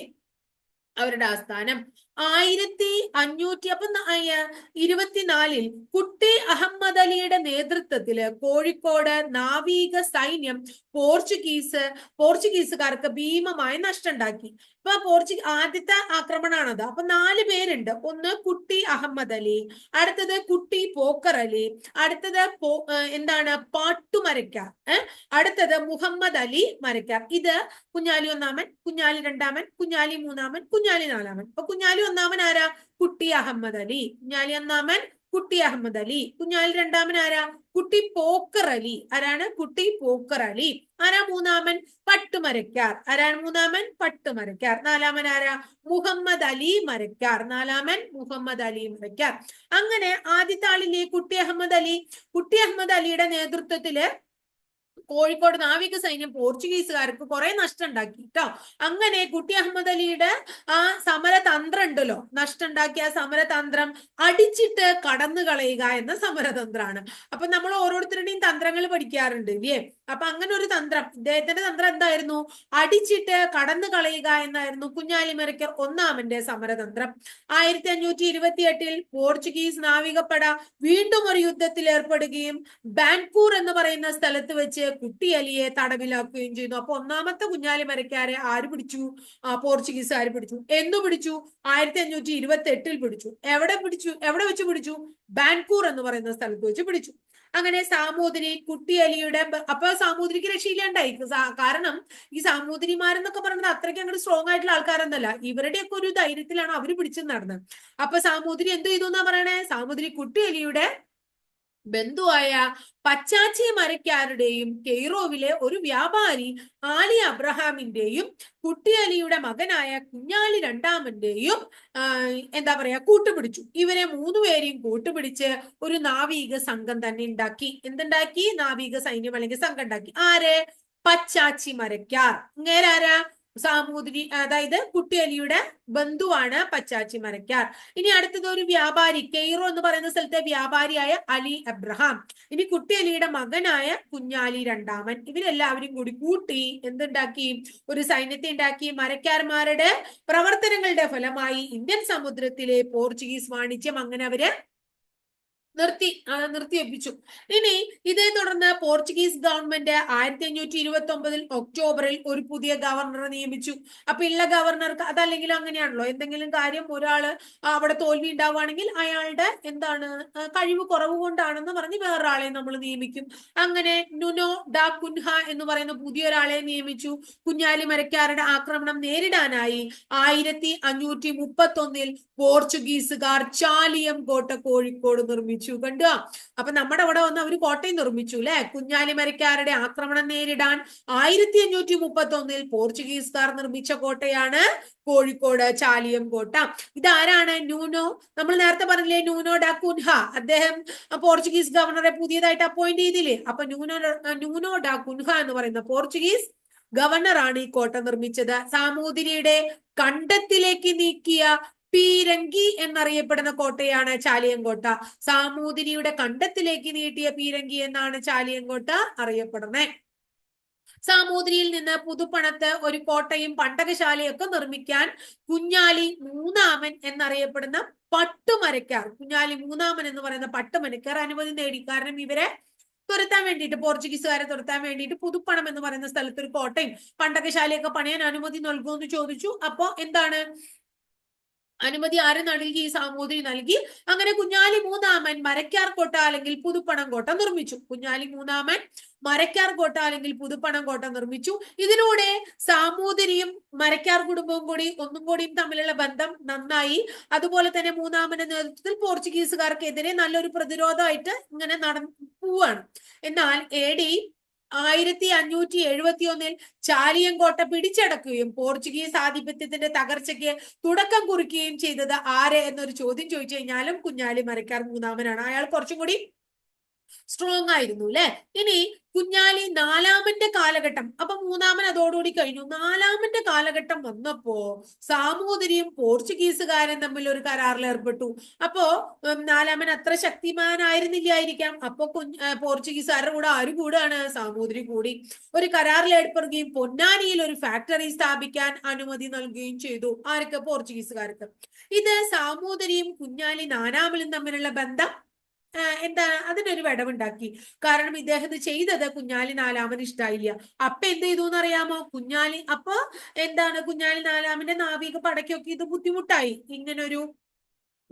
അവരുടെ ആസ്ഥാനം. 1500 അപ്പൊ 24-ൽ കുട്ടി അഹമ്മദ് അലിയുടെ നേതൃത്വത്തില് കോഴിക്കോട് നാവിക സൈന്യം പോർച്ചുഗീസുകാർക്ക് ഭീമമായ നഷ്ടം ഉണ്ടാക്കി. അപ്പൊ ആദ്യത്തെ ആക്രമണമാണത്. അപ്പൊ 4 പേരുണ്ട്. ഒന്ന് കുട്ടി അഹമ്മദ് അലി, അടുത്തത് കുട്ടി പോക്കർ അലി, അടുത്തത് എന്താണ് പാട്ടുമരക്കാർ, അടുത്തത് മുഹമ്മദ് അലി മരക്കാർ. ഇത് കുഞ്ഞാലി ഒന്നാമൻ, കുഞ്ഞാലി രണ്ടാമൻ, കുഞ്ഞാലി മൂന്നാമൻ, കുഞ്ഞാലി നാലാമൻ. അപ്പൊ കുഞ്ഞാലി ഒന്നാമൻ ആരാ? കുട്ടി അഹമ്മദ് അലി. കുഞ്ഞാലി ഒന്നാമൻ കുട്ടി അഹമ്മദ് അലി. കുഞ്ഞാലി രണ്ടാമൻ ആരാ? കുട്ടി പോക്കർ അലി. ആരാണ്? കുട്ടി പോക്കർ അലി. ആരാ മൂന്നാമൻ? പട്ടുമരക്കാർ. ആരാണ് മൂന്നാമൻ? പട്ടുമരക്കാർ. നാലാമൻ ആരാ? മുഹമ്മദ് അലി മരക്കാർ. നാലാമൻ മുഹമ്മദ് അലി മരക്കാർ. അങ്ങനെ ആദ്യത്തെ ആളില്ലേ കുട്ടി അഹമ്മദ് അലി. കുട്ടി അഹമ്മദ് അലിയുടെ നേതൃത്വത്തില് കോഴിക്കോട് നാവിക സൈന്യം പോർച്ചുഗീസുകാർക്ക് കുറെ നഷ്ടം ഉണ്ടാക്കി കേട്ടോ. അങ്ങനെ കുട്ടി അഹമ്മദ് അലിയുടെ ആ സമരതന്ത്രം ഉണ്ടല്ലോ, നഷ്ടം ഉണ്ടാക്കിയ ആ സമരതന്ത്രം അടിച്ചിട്ട് കടന്നു കളയുക എന്ന സമരതന്ത്രമാണ്. അപ്പൊ നമ്മൾ ഓരോരുത്തരുടെയും തന്ത്രങ്ങൾ പഠിക്കാറുണ്ട് ഇല്ലേ? അപ്പൊ അങ്ങനെ ഒരു തന്ത്രം, ഇദ്ദേഹത്തിന്റെ തന്ത്രം എന്തായിരുന്നു? അടിച്ചിട്ട് കടന്നു കളയുക എന്നായിരുന്നു കുഞ്ഞാലി മരക്കർ ഒന്നാമന്റെ സമരതന്ത്രം. 1528-ൽ പോർച്ചുഗീസ് നാവികപ്പട വീണ്ടും ഒരു യുദ്ധത്തിൽ ഏർപ്പെടുകയും ബാൻകൂർ എന്ന് പറയുന്ന സ്ഥലത്ത് വെച്ച് കുട്ടി അലിയെ തടവിലാക്കുകയും ചെയ്തു. അപ്പൊ ഒന്നാമത്തെ കുഞ്ഞാലി മരക്കാരെ ആര് പിടിച്ചു? പോർച്ചുഗീസുകാർ പിടിച്ചു. എന്ന് പിടിച്ചു? 1528-ൽ പിടിച്ചു. എവിടെ വെച്ച് പിടിച്ചു? ബാൻകൂർ എന്ന് പറയുന്ന സ്ഥലത്ത് വെച്ച് പിടിച്ചു. അങ്ങനെ സാമൂതിരി കുട്ടി അലിയുടെ, അപ്പൊ സാമൂതിരിക്ക് രക്ഷയില്ലാണ്ടായി. കാരണം ഈ സാമൂതിരിമാരെന്നൊക്കെ പറയുന്നത് അത്രയ്ക്ക് അങ്ങോട്ട് സ്ട്രോങ് ആയിട്ടുള്ള ആൾക്കാരൊന്നല്ല. ഇവരുടെയൊക്കെ ഒരു ധൈര്യത്തിലാണ് അവര് പിടിച്ചു നടന്നത്. അപ്പൊ സാമൂതിരി എന്ത് ചെയ്തു എന്നാ പറയണേ? സാമൂതിരി കുട്ടി അലിയുടെ ബന്ധുവായ പച്ചാച്ചി മരക്കാരുടെയും കെയ്റോവിലെ ഒരു വ്യാപാരി ആലി അബ്രഹാമിന്റെയും കുട്ടി അലിയുടെ മകനായ കുഞ്ഞാലി രണ്ടാമന്റെയും എന്താ പറയാ കൂട്ടുപിടിച്ചു. ഇവരെ 3 പേരെയും കൂട്ടുപിടിച്ച് ഒരു നാവിക സംഘം തന്നെ ഉണ്ടാക്കി. എന്തുണ്ടാക്കി? നാവിക സൈന്യം അല്ലെങ്കിൽ സംഘം ഉണ്ടാക്കി. ആര്? പച്ചാച്ചി മരക്കാർ. ഇങ്ങേരാരാ? സാമൂതിരി, അതായത് കുട്ടി അലിയുടെ ബന്ധുവാണ് പച്ചാച്ചി മരക്കാർ. ഇനി അടുത്തത് ഒരു വ്യാപാരി, കെയ്റോ എന്ന് പറയുന്ന സ്ഥലത്തെ വ്യാപാരിയായ അലി അബ്രഹാം. ഇനി കുട്ടി അലിയുടെ മകനായ കുഞ്ഞാലി രണ്ടാമൻ. ഇവരെല്ലാവരും കൂടി കൂട്ടി എന്തുണ്ടാക്കി? ഒരു സൈന്യത്തെ ഉണ്ടാക്കി. മരക്കാർമാരുടെ പ്രവർത്തനങ്ങളുടെ ഫലമായി ഇന്ത്യൻ സമുദ്രത്തിലെ പോർച്ചുഗീസ് വാണിജ്യം അങ്ങനെ അവര് നിർത്തിവെപ്പിച്ചു. ഇനി ഇതേ തുടർന്ന് പോർച്ചുഗീസ് ഗവൺമെന്റ് 1529 ഒക്ടോബറിൽ ഒരു പുതിയ ഗവർണറെ നിയമിച്ചു. അപ്പൊ ഉള്ള ഗവർണർക്ക് അതല്ലെങ്കിലും അങ്ങനെയാണല്ലോ, എന്തെങ്കിലും കാര്യം ഒരാള് അവിടെ തോൽവി ഉണ്ടാവുകയാണെങ്കിൽ അയാളുടെ എന്താണ് കഴിവ് കുറവ് കൊണ്ടാണെന്ന് പറഞ്ഞ് വേറൊരാളെ നമ്മൾ നിയമിക്കും. അങ്ങനെ നുനോ ഡാ കുൻഹ എന്ന് പറയുന്ന പുതിയൊരാളെ നിയമിച്ചു. കുഞ്ഞാലി മരക്കാരുടെ ആക്രമണം നേരിടാനായി 1531-ൽ പോർച്ചുഗീസുകാർ ചാലിയം കോട്ട കോഴിക്കോട് നിർമ്മിച്ചു. കണ്ടോ? അപ്പൊ നമ്മുടെ അവിടെ വന്ന് അവര് കോട്ടയം നിർമ്മിച്ചു അല്ലെ. കുഞ്ഞാലി മരക്കാരുടെ ആക്രമണം നേരിടാൻ 1531-ൽ പോർച്ചുഗീസുകാർ നിർമ്മിച്ച കോട്ടയാണ് കോഴിക്കോട് ചാലിയം കോട്ട. ഇതാരാണ്? ന്യൂനോ, നമ്മൾ നേരത്തെ പറഞ്ഞില്ലേ ന്യൂനോ ഡാ കുൻഹ, അദ്ദേഹം പോർച്ചുഗീസ് ഗവർണറെ പുതിയതായിട്ട് അപ്പോയിന്റ് ചെയ്തില്ലേ. അപ്പൊ ന്യൂനോ ഡാ കുൻഹ എന്ന് പറയുന്ന പോർച്ചുഗീസ് ഗവർണറാണ് ഈ കോട്ട നിർമ്മിച്ചത്. സാമൂതിരിയുടെ കണ്ടത്തിലേക്ക് നീക്കിയ പീരങ്കി എന്നറിയപ്പെടുന്ന കോട്ടയാണ് ചാലിയൻകോട്ട. സാമൂതിരിയുടെ കണ്ടത്തിലേക്ക് നീട്ടിയ പീരങ്കി എന്നാണ് ചാലിയൻകോട്ട അറിയപ്പെടുന്നത്. സാമൂതിരിയിൽ നിന്ന് പുതുപ്പണത്ത് ഒരു കോട്ടയും പണ്ടകശാലയൊക്കെ നിർമ്മിക്കാൻ കുഞ്ഞാലി മൂന്നാമൻ എന്നറിയപ്പെടുന്ന പട്ടുമരക്കാർ, കുഞ്ഞാലി മൂന്നാമൻ എന്ന് പറയുന്ന പട്ടുമരക്കാർ അനുമതി നേടി. കാരണം ഇവരെ തുരത്താൻ വേണ്ടിയിട്ട്, പോർച്ചുഗീസുകാരെ തുരത്താൻ വേണ്ടിയിട്ട് പുതുപ്പണം എന്ന് പറയുന്ന സ്ഥലത്ത് ഒരു കോട്ടയും പണ്ടകശാലയൊക്കെ പണിയാൻ അനുമതി നൽകുമെന്ന് ചോദിച്ചു. അപ്പോ എന്താണ് അനുമതി ആര് നൽകി? സാമൂതിരി നൽകി. അങ്ങനെ കുഞ്ഞാലി മൂന്നാമൻ മരക്കാർ കോട്ട അല്ലെങ്കിൽ പുതുപ്പണം കോട്ട നിർമ്മിച്ചു. കുഞ്ഞാലി മൂന്നാമൻ മരക്കാർ കോട്ട അല്ലെങ്കിൽ പുതുപ്പണം കോട്ട നിർമ്മിച്ചു. ഇതിലൂടെ സാമൂതിരിയും മരക്കാർ കുടുംബവും കൂടി ഒന്നും കൂടിയും തമ്മിലുള്ള ബന്ധം നന്നായി. അതുപോലെ തന്നെ മൂന്നാമന്റെ നേതൃത്വത്തിൽ പോർച്ചുഗീസുകാർക്കെതിരെ നല്ലൊരു പ്രതിരോധമായിട്ട് ഇങ്ങനെ പോവാണ്. എന്നാൽ AD 1571-ൽ ചാലിയൻകോട്ട പിടിച്ചടക്കുകയും പോർച്ചുഗീസ് ആധിപത്യത്തിന്റെ തകർച്ചയ്ക്ക് തുടക്കം കുറിക്കുകയും ചെയ്തത് ആര് എന്നൊരു ചോദ്യം ചോദിച്ചു കഴിഞ്ഞാലും കുഞ്ഞാലി മരക്കാർ മൂന്നാമനാണ്. അയാൾ കുറച്ചും കൂടി സ്ട്രോങ് ആയിരുന്നു അല്ലെ. ഇനി കുഞ്ഞാലി നാലാമന്റെ കാലഘട്ടം, അപ്പൊ മൂന്നാമൻ അതോടുകൂടി കഴിഞ്ഞു. നാലാമന്റെ കാലഘട്ടം വന്നപ്പോ സാമൂതിരിയും പോർച്ചുഗീസുകാരും തമ്മിൽ ഒരു കരാറിൽ ഏർപ്പെട്ടു. അപ്പോ നാലാമൻ അത്ര ശക്തിമാനായിരുന്നില്ലായിരിക്കാം. അപ്പൊ പോർച്ചുഗീസുകാരുടെ കൂടെ ആര് കൂടാണ്? സാമൂതിരി കൂടി ഒരു കരാറിൽ ഏർപ്പെടുകയും പൊന്നാനിയിൽ ഒരു ഫാക്ടറി സ്ഥാപിക്കാൻ അനുമതി നൽകുകയും ചെയ്തു. ആർക്ക്? പോർച്ചുഗീസുകാർക്ക്. ഇത് സാമൂതിരിയും കുഞ്ഞാലി നാലാമനും തമ്മിലുള്ള ബന്ധം എന്താണ്? അതിനൊരു വിടവുണ്ടാക്കി. കാരണം ഇദ്ദേഹം ചെയ്തത് കുഞ്ഞാലി നാലാമന് ഇഷ്ടായില്ല. അപ്പൊ എന്ത് ചെയ്തു എന്നറിയാമോ? അപ്പൊ എന്താണ്, കുഞ്ഞാലി നാലാമന്റെ നാവിക പടയ്ക്കൊക്കെ ഇത് ബുദ്ധിമുട്ടായി. ഇങ്ങനൊരു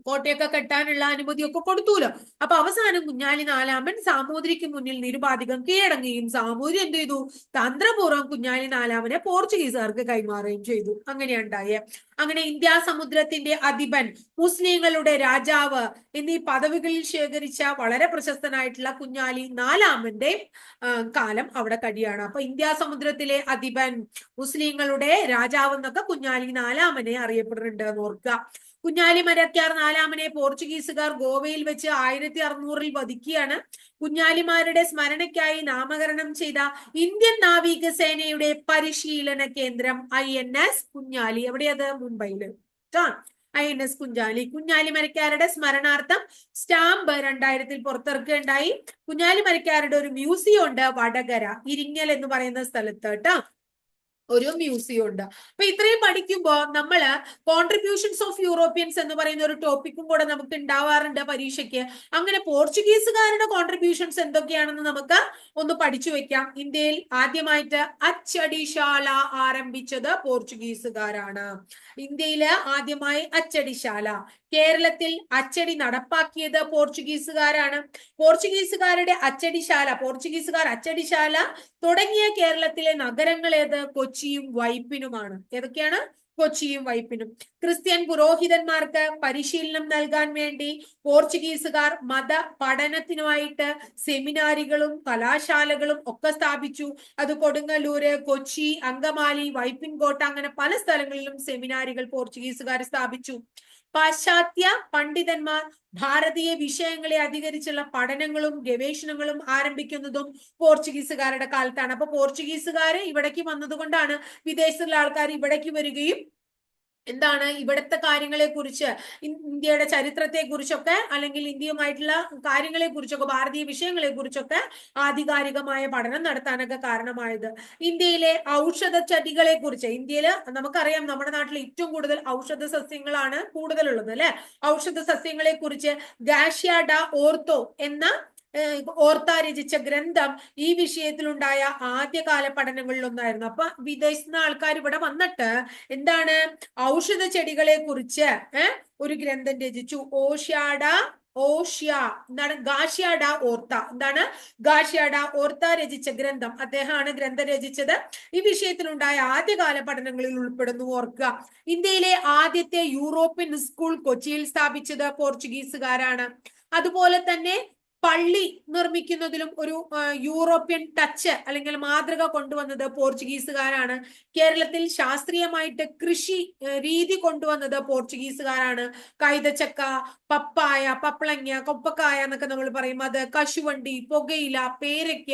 കോട്ടയൊക്കെ കെട്ടാനുള്ള അനുമതിയൊക്കെ കൊടുത്തൂലോ. അപ്പൊ അവസാനം കുഞ്ഞാലി നാലാമൻ സാമൂതിരിക്ക് മുന്നിൽ നിരുപാധികം കീഴടങ്ങുകയും സാമൂതിരി എന്ത് ചെയ്തു? തന്ത്രപൂർവ്വം കുഞ്ഞാലി നാലാമനെ പോർച്ചുഗീസുകാർക്ക് കൈമാറുകയും ചെയ്തു. അങ്ങനെയുണ്ടായേ. അങ്ങനെ ഇന്ത്യ സമുദ്രത്തിന്റെ അധിപൻ, മുസ്ലിങ്ങളുടെ രാജാവ് എന്നീ പദവികളിൽ ശേഖരിച്ച വളരെ പ്രശസ്തനായിട്ടുള്ള കുഞ്ഞാലി നാലാമന്റെ കാലം അവിടെ കഴിയാണ്. അപ്പൊ ഇന്ത്യ സമുദ്രത്തിലെ അധിപൻ, മുസ്ലിങ്ങളുടെ രാജാവ് എന്നൊക്കെ കുഞ്ഞാലി നാലാമനെ അറിയപ്പെടുന്നുണ്ട് എന്ന് ഓർക്കുക. കുഞ്ഞാലി മരക്കാർ നാലാമനെ പോർച്ചുഗീസുകാർ ഗോവയിൽ വെച്ച് 1600 വധിക്കുകയാണ്. കുഞ്ഞാലിമാരുടെ സ്മരണയ്ക്കായി നാമകരണം ചെയ്ത ഇന്ത്യൻ നാവികസേനയുടെ പരിശീലന കേന്ദ്രം INS കുഞ്ഞാലി. എവിടെയത്? മുംബൈയില്. INS കുഞ്ഞാലി. കുഞ്ഞാലി മരക്കാരുടെ സ്മരണാർത്ഥം സ്റ്റാമ്പ് 2000 പുറത്തിറക്കുകയുണ്ടായി. കുഞ്ഞാലി മരക്കാരുടെ ഒരു മ്യൂസിയം ഉണ്ട് വടകര, ഇരിങ്ങൽ എന്ന് പറയുന്ന സ്ഥലത്ത് കേട്ടോ. ഒരു മ്യൂസിയം ഉണ്ട്. അപ്പൊ ഇത്രയും പഠിക്കുമ്പോ നമ്മള് കോൺട്രിബ്യൂഷൻസ് ഓഫ് യൂറോപ്യൻസ് എന്ന് പറയുന്ന ഒരു ടോപ്പിക്കും കൂടെ നമുക്ക് ഉണ്ടാവാറുണ്ട് പരീക്ഷയ്ക്ക്. അങ്ങനെ പോർച്ചുഗീസുകാരുടെ കോൺട്രിബ്യൂഷൻസ് എന്തൊക്കെയാണെന്ന് നമുക്ക് ഒന്ന് പഠിച്ചു വെക്കാം. ഇന്ത്യയിൽ ആദ്യമായിട്ട് അച്ചടിശാല ആരംഭിച്ചത് പോർച്ചുഗീസുകാരാണ്. ഇന്ത്യയില് ആദ്യമായി അച്ചടിശാല, കേരളത്തിൽ അച്ചടി നടപ്പാക്കിയത് പോർച്ചുഗീസുകാരാണ്. പോർച്ചുഗീസുകാരുടെ അച്ചടിശാല, പോർച്ചുഗീസുകാർ അച്ചടിശാല തുടങ്ങിയ കേരളത്തിലെ നഗരങ്ങൾ ഏത്? കൊച്ചിയും വൈപ്പിനുമാണ്. ഏതൊക്കെയാണ്? കൊച്ചിയും വൈപ്പിനും. ക്രിസ്ത്യൻ പുരോഹിതന്മാർക്ക് പരിശീലനം നൽകാൻ വേണ്ടി പോർച്ചുഗീസുകാർ മത പഠനത്തിനുമായിട്ട് സെമിനാരികളും കലാശാലകളും ഒക്കെ സ്ഥാപിച്ചു. അത് കൊടുങ്ങല്ലൂര്, കൊച്ചി, അങ്കമാലി, വൈപ്പിൻകോട്ട, അങ്ങനെ പല സ്ഥലങ്ങളിലും സെമിനാരികൾ പോർച്ചുഗീസുകാർ സ്ഥാപിച്ചു. പാശ്ചാത്യ പണ്ഡിതന്മാർ ഭാരതീയ വിഷയങ്ങളെ അധികരിച്ചുള്ള പഠനങ്ങളും ഗവേഷണങ്ങളും ആരംഭിക്കുന്നതും പോർച്ചുഗീസുകാരുടെ കാലത്താണ്. അപ്പൊ പോർച്ചുഗീസുകാര് ഇവിടേക്ക് വന്നതുകൊണ്ടാണ് വിദേശത്തുള്ള ആൾക്കാർ ഇവിടേക്ക് വരികയും എന്താണ് ഇവിടുത്തെ കാര്യങ്ങളെ കുറിച്ച്, ഇന്ത്യയുടെ ചരിത്രത്തെ കുറിച്ചൊക്കെ അല്ലെങ്കിൽ ഇന്ത്യയുമായിട്ടുള്ള കാര്യങ്ങളെ കുറിച്ചൊക്കെ, ഭാരതീയ വിഷയങ്ങളെ കുറിച്ചൊക്കെ ആധികാരികമായ പഠനം നടത്താനൊക്കെ കാരണമായത്. ഇന്ത്യയിലെ ഔഷധ ചെടികളെ കുറിച്ച്, ഇന്ത്യയിൽ നമുക്കറിയാം നമ്മുടെ നാട്ടിൽ ഏറ്റവും കൂടുതൽ ഔഷധ സസ്യങ്ങളാണ് കൂടുതലുള്ളത് അല്ലെ. ഔഷധ സസ്യങ്ങളെ കുറിച്ച് ഗാഷ്യ ഡ ഓർത്തോ എന്ന ഓർത്ത രചിച്ച ഗ്രന്ഥം ഈ വിഷയത്തിലുണ്ടായ ആദ്യകാല പഠനങ്ങളിൽ ഒന്നായിരുന്നു. അപ്പൊ വിദേശത്തുനിന്ന് ആൾക്കാർ ഇവിടെ വന്നിട്ട് എന്താണ് ഔഷധ ചെടികളെ കുറിച്ച് ഒരു ഗ്രന്ഥം രചിച്ചു. എന്താണ് ഗാഷ്യ ഡ ഓർത്ത, എന്താണ് ഗാഷ്യ ഡ ഓർത്ത രചിച്ച ഗ്രന്ഥം, അദ്ദേഹമാണ് ഗ്രന്ഥം രചിച്ചത്. ഈ വിഷയത്തിലുണ്ടായ ആദ്യകാല പഠനങ്ങളിൽ ഉൾപ്പെടുന്നു ഓർക്കുക. ഇന്ത്യയിലെ ആദ്യത്തെ യൂറോപ്യൻ സ്കൂൾ കൊച്ചിയിൽ സ്ഥാപിച്ചത് പോർച്ചുഗീസുകാരാണ്. അതുപോലെ തന്നെ പള്ളി നിർമ്മിക്കുന്നതിലും ഒരു യൂറോപ്യൻ ടച്ച് അല്ലെങ്കിൽ മാതൃക കൊണ്ടുവന്നത് പോർച്ചുഗീസുകാരാണ്. കേരളത്തിൽ ശാസ്ത്രീയമായിട്ട് കൃഷി രീതി കൊണ്ടുവന്നത് പോർച്ചുഗീസുകാരാണ്. കൈതച്ചക്ക, പപ്പായ, പപ്പളങ്ങ, കൊപ്പക്കായ എന്നൊക്കെ നമ്മൾ പറയും. അത് കശുവണ്ടി, പുകയില, പേരയ്ക്ക,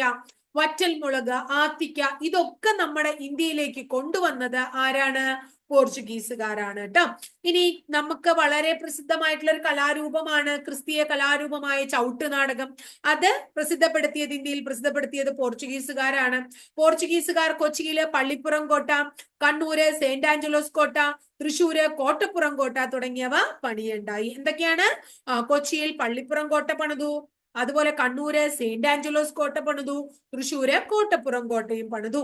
വറ്റൽമുളക്, ആത്തിക്ക, ഇതൊക്കെ നമ്മുടെ ഇന്ത്യയിലേക്ക് കൊണ്ടുവന്നത് ആരാണ്? പോർച്ചുഗീസുകാരാണ് കേട്ടോ. ഇനി നമുക്ക് വളരെ പ്രസിദ്ധമായിട്ടുള്ള ഒരു കലാരൂപമാണ് ക്രിസ്തീയ കലാരൂപമായ ചവിട്ട് നാടകം. അത് ഇന്ത്യയിൽ പ്രസിദ്ധപ്പെടുത്തിയത് പോർച്ചുഗീസുകാരാണ്. പോർച്ചുഗീസുകാർ കൊച്ചിയില് പള്ളിപ്പുറം കോട്ട, കണ്ണൂര് സെന്റ് ആഞ്ചലോസ് കോട്ട, തൃശ്ശൂര് കോട്ടപ്പുറം കോട്ട തുടങ്ങിയവ പണിയുണ്ടായി. എന്തൊക്കെയാണ്? കൊച്ചിയിൽ പള്ളിപ്പുറം കോട്ട പണിതു, അതുപോലെ കണ്ണൂര് സെന്റ് ആഞ്ചലോസ് കോട്ട പണിതു, തൃശ്ശൂര് കോട്ടപ്പുറം കോട്ടയും പണിതു.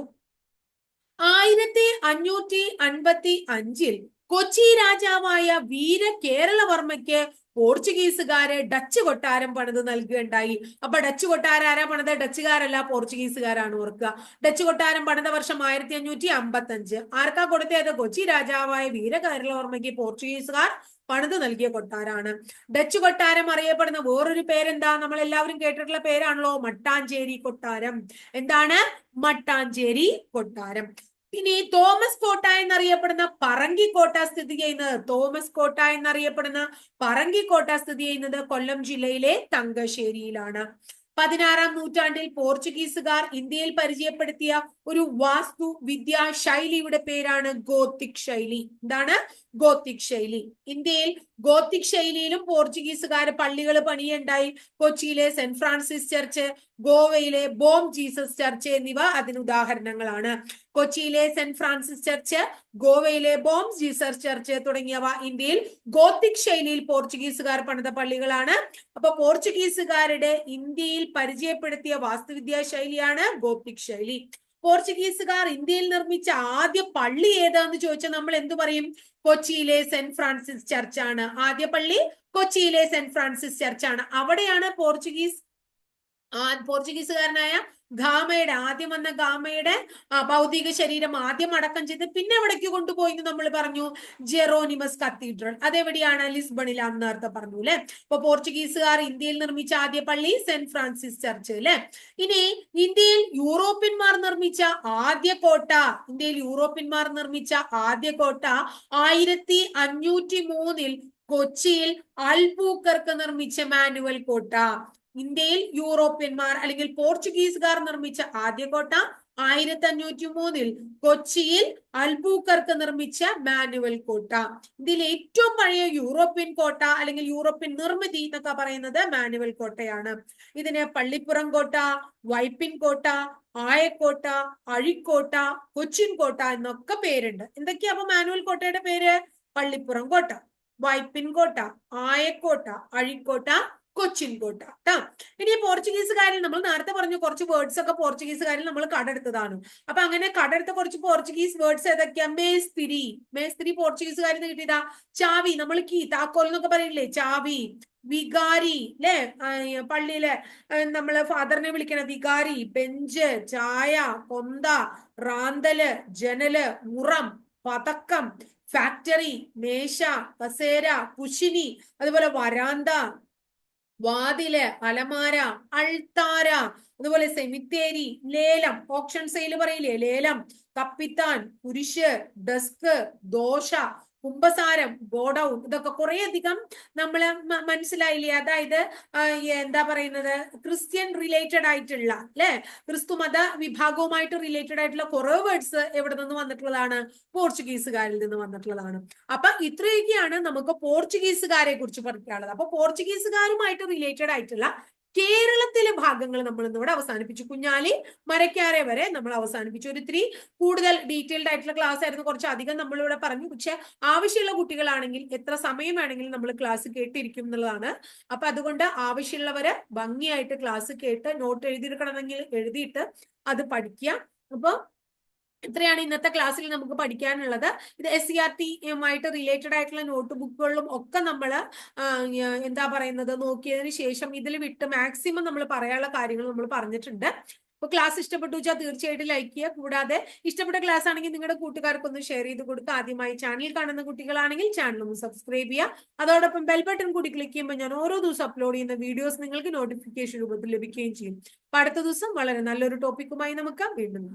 1555 കൊച്ചി രാജാവായ വീര കേരളവർമ്മയ്ക്ക് പോർച്ചുഗീസുകാരെ ഡച്ച് കൊട്ടാരം പണിത് നൽകുകയുണ്ടായി. അപ്പൊ ഡച്ച് കൊട്ടാരം ആരാ പണിത്? ഡച്ചുകാരല്ല, പോർച്ചുഗീസുകാരാണ് ഓർക്കുക. ഡച്ച് കൊട്ടാരം പണിത വർഷം 1555. ആർക്കാ കൊടുത്തത്? കൊച്ചി രാജാവായ വീര കേരളവർമ്മയ്ക്ക് പോർച്ചുഗീസുകാർ പണിത് നൽകിയ കൊട്ടാരാണ്. ഡച്ച് കൊട്ടാരം അറിയപ്പെടുന്ന വേറൊരു പേരെന്താ? നമ്മൾ എല്ലാവരും കേട്ടിട്ടുള്ള പേരാണല്ലോ, മട്ടാഞ്ചേരി കൊട്ടാരം. എന്താണ്? മട്ടാഞ്ചേരി കൊട്ടാരം. ഇനി തോമസ് കോട്ട എന്നറിയപ്പെടുന്ന പറങ്കിക്കോട്ട സ്ഥിതി ചെയ്യുന്നത്, തോമസ് കോട്ട എന്നറിയപ്പെടുന്ന പറങ്കിക്കോട്ട സ്ഥിതി ചെയ്യുന്നത് കൊല്ലം ജില്ലയിലെ തങ്കശ്ശേരിയിലാണ്. 16-ാം നൂറ്റാണ്ടിൽ പോർച്ചുഗീസുകാർ ഇന്ത്യയിൽ പരിചയപ്പെടുത്തിയ ഒരു വാസ്തു വിദ്യാ ശൈലിയുടെ പേരാണ് ഗോത്തിക് ശൈലി. എന്താണ്? ഗോത്തിക് ശൈലി. ഇന്ത്യയിൽ ഗോത്തിക് ശൈലിയിലും പോർച്ചുഗീസുകാർ പള്ളികൾ പണിയുണ്ടായി. കൊച്ചിയിലെ സെന്റ് ഫ്രാൻസിസ് ചർച്ച്, ഗോവയിലെ ബോം ജീസസ് ചർച്ച് എന്നിവ അതിന് ഉദാഹരണങ്ങളാണ്. കൊച്ചിയിലെ സെന്റ് ഫ്രാൻസിസ് ചർച്ച്, ഗോവയിലെ ബോം ജീസസ് ചർച്ച് തുടങ്ങിയവ ഇന്ത്യയിൽ ഗോത്തിക് ശൈലിയിൽ പോർച്ചുഗീസുകാർ പണിത പള്ളികളാണ്. അപ്പൊ പോർച്ചുഗീസുകാരുടെ ഇന്ത്യയിൽ പരിചയപ്പെടുത്തിയ വാസ്തുവിദ്യാ ശൈലിയാണ് ഗോത്തിക് ശൈലി. പോർച്ചുഗീസുകാർ ഇന്ത്യയിൽ നിർമ്മിച്ച ആദ്യ പള്ളി ഏതാന്ന് ചോദിച്ചാൽ നമ്മൾ എന്തു പറയും? കൊച്ചിയിലെ സെന്റ് ഫ്രാൻസിസ് ചർച്ചാണ്. ആദ്യ പള്ളി കൊച്ചിയിലെ സെന്റ് ഫ്രാൻസിസ് ചർച്ചാണ്. അവിടെയാണ് പോർച്ചുഗീസുകാരനായ ഗാമയുടെ, ആദ്യം വന്ന ഗാമയുടെ ഭൗതിക ശരീരം ആദ്യം അടക്കം ചെയ്ത് പിന്നെ എവിടേക്ക് കൊണ്ടുപോയി എന്ന് നമ്മൾ പറഞ്ഞു? ജെറോനിമസ് കത്തീഡ്രൽ. അതെവിടെയാണ്? ലിസ്ബണിലാന്ന് നേരത്തെ പറഞ്ഞു അല്ലെ. അപ്പൊ പോർച്ചുഗീസുകാർ ഇന്ത്യയിൽ നിർമ്മിച്ച ആദ്യ പള്ളി സെന്റ് ഫ്രാൻസിസ് ചർച്ച് അല്ലെ. ഇനി ഇന്ത്യയിൽ യൂറോപ്യന്മാർ നിർമ്മിച്ച ആദ്യ കോട്ട, 1503 കൊച്ചിയിൽ അൽബൂക്കർക്ക് നിർമ്മിച്ച മാനുവൽ കോട്ട. ഇന്ത്യയിൽ യൂറോപ്യന്മാർ അല്ലെങ്കിൽ പോർച്ചുഗീസുകാർ നിർമ്മിച്ച ആദ്യ കോട്ട 1503 കൊച്ചിയിൽ അൽബൂക്കർക്ക് നിർമ്മിച്ച മാനുവൽ കോട്ട. ഇതിൽ ഏറ്റവും പഴയ യൂറോപ്യൻ കോട്ട അല്ലെങ്കിൽ യൂറോപ്യൻ നിർമ്മിതി എന്നൊക്കെ പറയുന്നത് മാനുവൽ കോട്ടയാണ്. ഇതിന് പള്ളിപ്പുറം കോട്ട, വൈപ്പിൻ കോട്ട, ആയക്കോട്ട, അഴിക്കോട്ട, കൊച്ചിൻ കോട്ട എന്നൊക്കെ പേരുണ്ട്. എന്തൊക്കെയാ അപ്പൊ മാനുവൽ കോട്ടയുടെ പേര്? പള്ളിപ്പുറം കോട്ട, വൈപ്പിൻ കോട്ട, ആയക്കോട്ട, അഴിക്കോട്ട, കൊച്ചിൻ കോട്ട. ഇനി പോർച്ചുഗീസുകാരിൽ നമ്മൾ നേരത്തെ പറഞ്ഞു കുറച്ച് വേർഡ്സ് ഒക്കെ പോർച്ചുഗീസുകാരിൽ നമ്മൾ കടെടുത്തതാണ്. അപ്പൊ അങ്ങനെ കടെടുത്ത കുറച്ച് പോർച്ചുഗീസ് വേർഡ്സ് ഏതൊക്കെയാ? മേസ്തിരി പോർച്ചുഗീസുകാരിൽ നിന്ന് കിട്ടിയതാ. ചാവി, നമ്മൾ കീ, താക്കോൽ എന്നൊക്കെ പറയില്ലേ, ചാവി. വികാരി അല്ലെ, പള്ളിയിലെ നമ്മള് ഫാദറിനെ വിളിക്കണ വികാരി. ബെഞ്ച്, ചായ, കൊന്ത, റാന്തല്, ജനല്, മുറം, പതക്കം, ഫാക്ടറി, മേശ, കസേര, കുശിനി, അതുപോലെ വരാന്ത, വാതില്, അലമാര, അൾത്താര, അതുപോലെ സെമിത്തേരി, ലേലം, ഓപ്ഷൻ സെയിൽ പറയില്ലേ, ലേലം, കപ്പിത്താൻ, കുരിശ്, ഡെസ്ക്, ദോശ, കുംഭസാരം, ഗോഡൌൺ. ഇതൊക്കെ കുറെ അധികം നമ്മള് മനസ്സിലായില്ലേ? അതായത് എന്താ പറയുന്നത്, ക്രിസ്ത്യൻ റിലേറ്റഡ് ആയിട്ടുള്ള അല്ലെ, ക്രിസ്തു മത വിഭാഗവുമായിട്ട് റിലേറ്റഡ് ആയിട്ടുള്ള കുറെ വേർഡ്സ് എവിടെ നിന്ന് വന്നിട്ടുള്ളതാണ്? പോർച്ചുഗീസുകാരിൽ നിന്ന് വന്നിട്ടുള്ളതാണ്. അപ്പൊ ഇത്രയൊക്കെയാണ് നമുക്ക് പോർച്ചുഗീസുകാരെ കുറിച്ച് പഠിക്കാനുള്ളത്. അപ്പൊ പോർച്ചുഗീസുകാരുമായിട്ട് റിലേറ്റഡ് ആയിട്ടുള്ള കേരളത്തിലെ ഭാഗങ്ങൾ നമ്മൾ ഇന്നിവിടെ അവസാനിപ്പിച്ചു. കുഞ്ഞാലി മരക്കാരെ വരെ നമ്മൾ അവസാനിപ്പിച്ചു. ഒരു ഇത്തിരി കൂടുതൽ ഡീറ്റെയിൽഡ് ആയിട്ടുള്ള ക്ലാസ് ആയിരുന്നു, കുറച്ച് അധികം നമ്മളിവിടെ പറഞ്ഞു. പക്ഷെ ആവശ്യമുള്ള കുട്ടികളാണെങ്കിൽ എത്ര സമയം വേണമെങ്കിലും നമ്മൾ ക്ലാസ് കേട്ടിരിക്കും എന്നുള്ളതാണ്. അപ്പൊ അതുകൊണ്ട് ആവശ്യമുള്ളവര് ഭംഗിയായിട്ട് ക്ലാസ് കേട്ട് നോട്ട് എഴുതിയെടുക്കണമെങ്കിൽ എഴുതിയിട്ട് അത് പഠിക്കുക. അപ്പൊ ഇത്രയാണ് ഇന്നത്തെ ക്ലാസ്സിൽ നമുക്ക് പഠിക്കാനുള്ളത്. ഇത് SCRT-യുമായിട്ട് റിലേറ്റഡ് ആയിട്ടുള്ള നോട്ട് ബുക്കുകളിലും ഒക്കെ നമ്മൾ എന്താ പറയുന്നത് നോക്കിയതിന് ശേഷം ഇതിൽ വിട്ട് മാക്സിമം നമ്മൾ പറയാനുള്ള കാര്യങ്ങൾ നമ്മൾ പറഞ്ഞിട്ടുണ്ട്. അപ്പൊ ക്ലാസ് ഇഷ്ടപ്പെട്ടു വെച്ചാൽ തീർച്ചയായിട്ടും ലൈക്ക് ചെയ്യുക. കൂടാതെ ഇഷ്ടപ്പെട്ട ക്ലാസ് ആണെങ്കിൽ നിങ്ങളുടെ കൂട്ടുകാർക്കൊന്ന് ഷെയർ ചെയ്ത് കൊടുക്കുക. ആദ്യമായി ചാനൽ കാണുന്ന കുട്ടികളാണെങ്കിൽ ചാനൽ ഒന്ന് സബ്സ്ക്രൈബ് ചെയ്യുക. അതോടൊപ്പം ബെൽ ബട്ടൺ കൂടി ക്ലിക്ക് ചെയ്യുമ്പോൾ ഞാൻ ഓരോ ദിവസം അപ്ലോഡ് ചെയ്യുന്ന വീഡിയോസ് നിങ്ങൾക്ക് നോട്ടിഫിക്കേഷൻ രൂപത്തിൽ ലഭിക്കുകയും ചെയ്യും. അപ്പൊ അടുത്ത ദിവസം വളരെ നല്ലൊരു ടോപ്പിക്കുമായി നമുക്ക് വീണ്ടും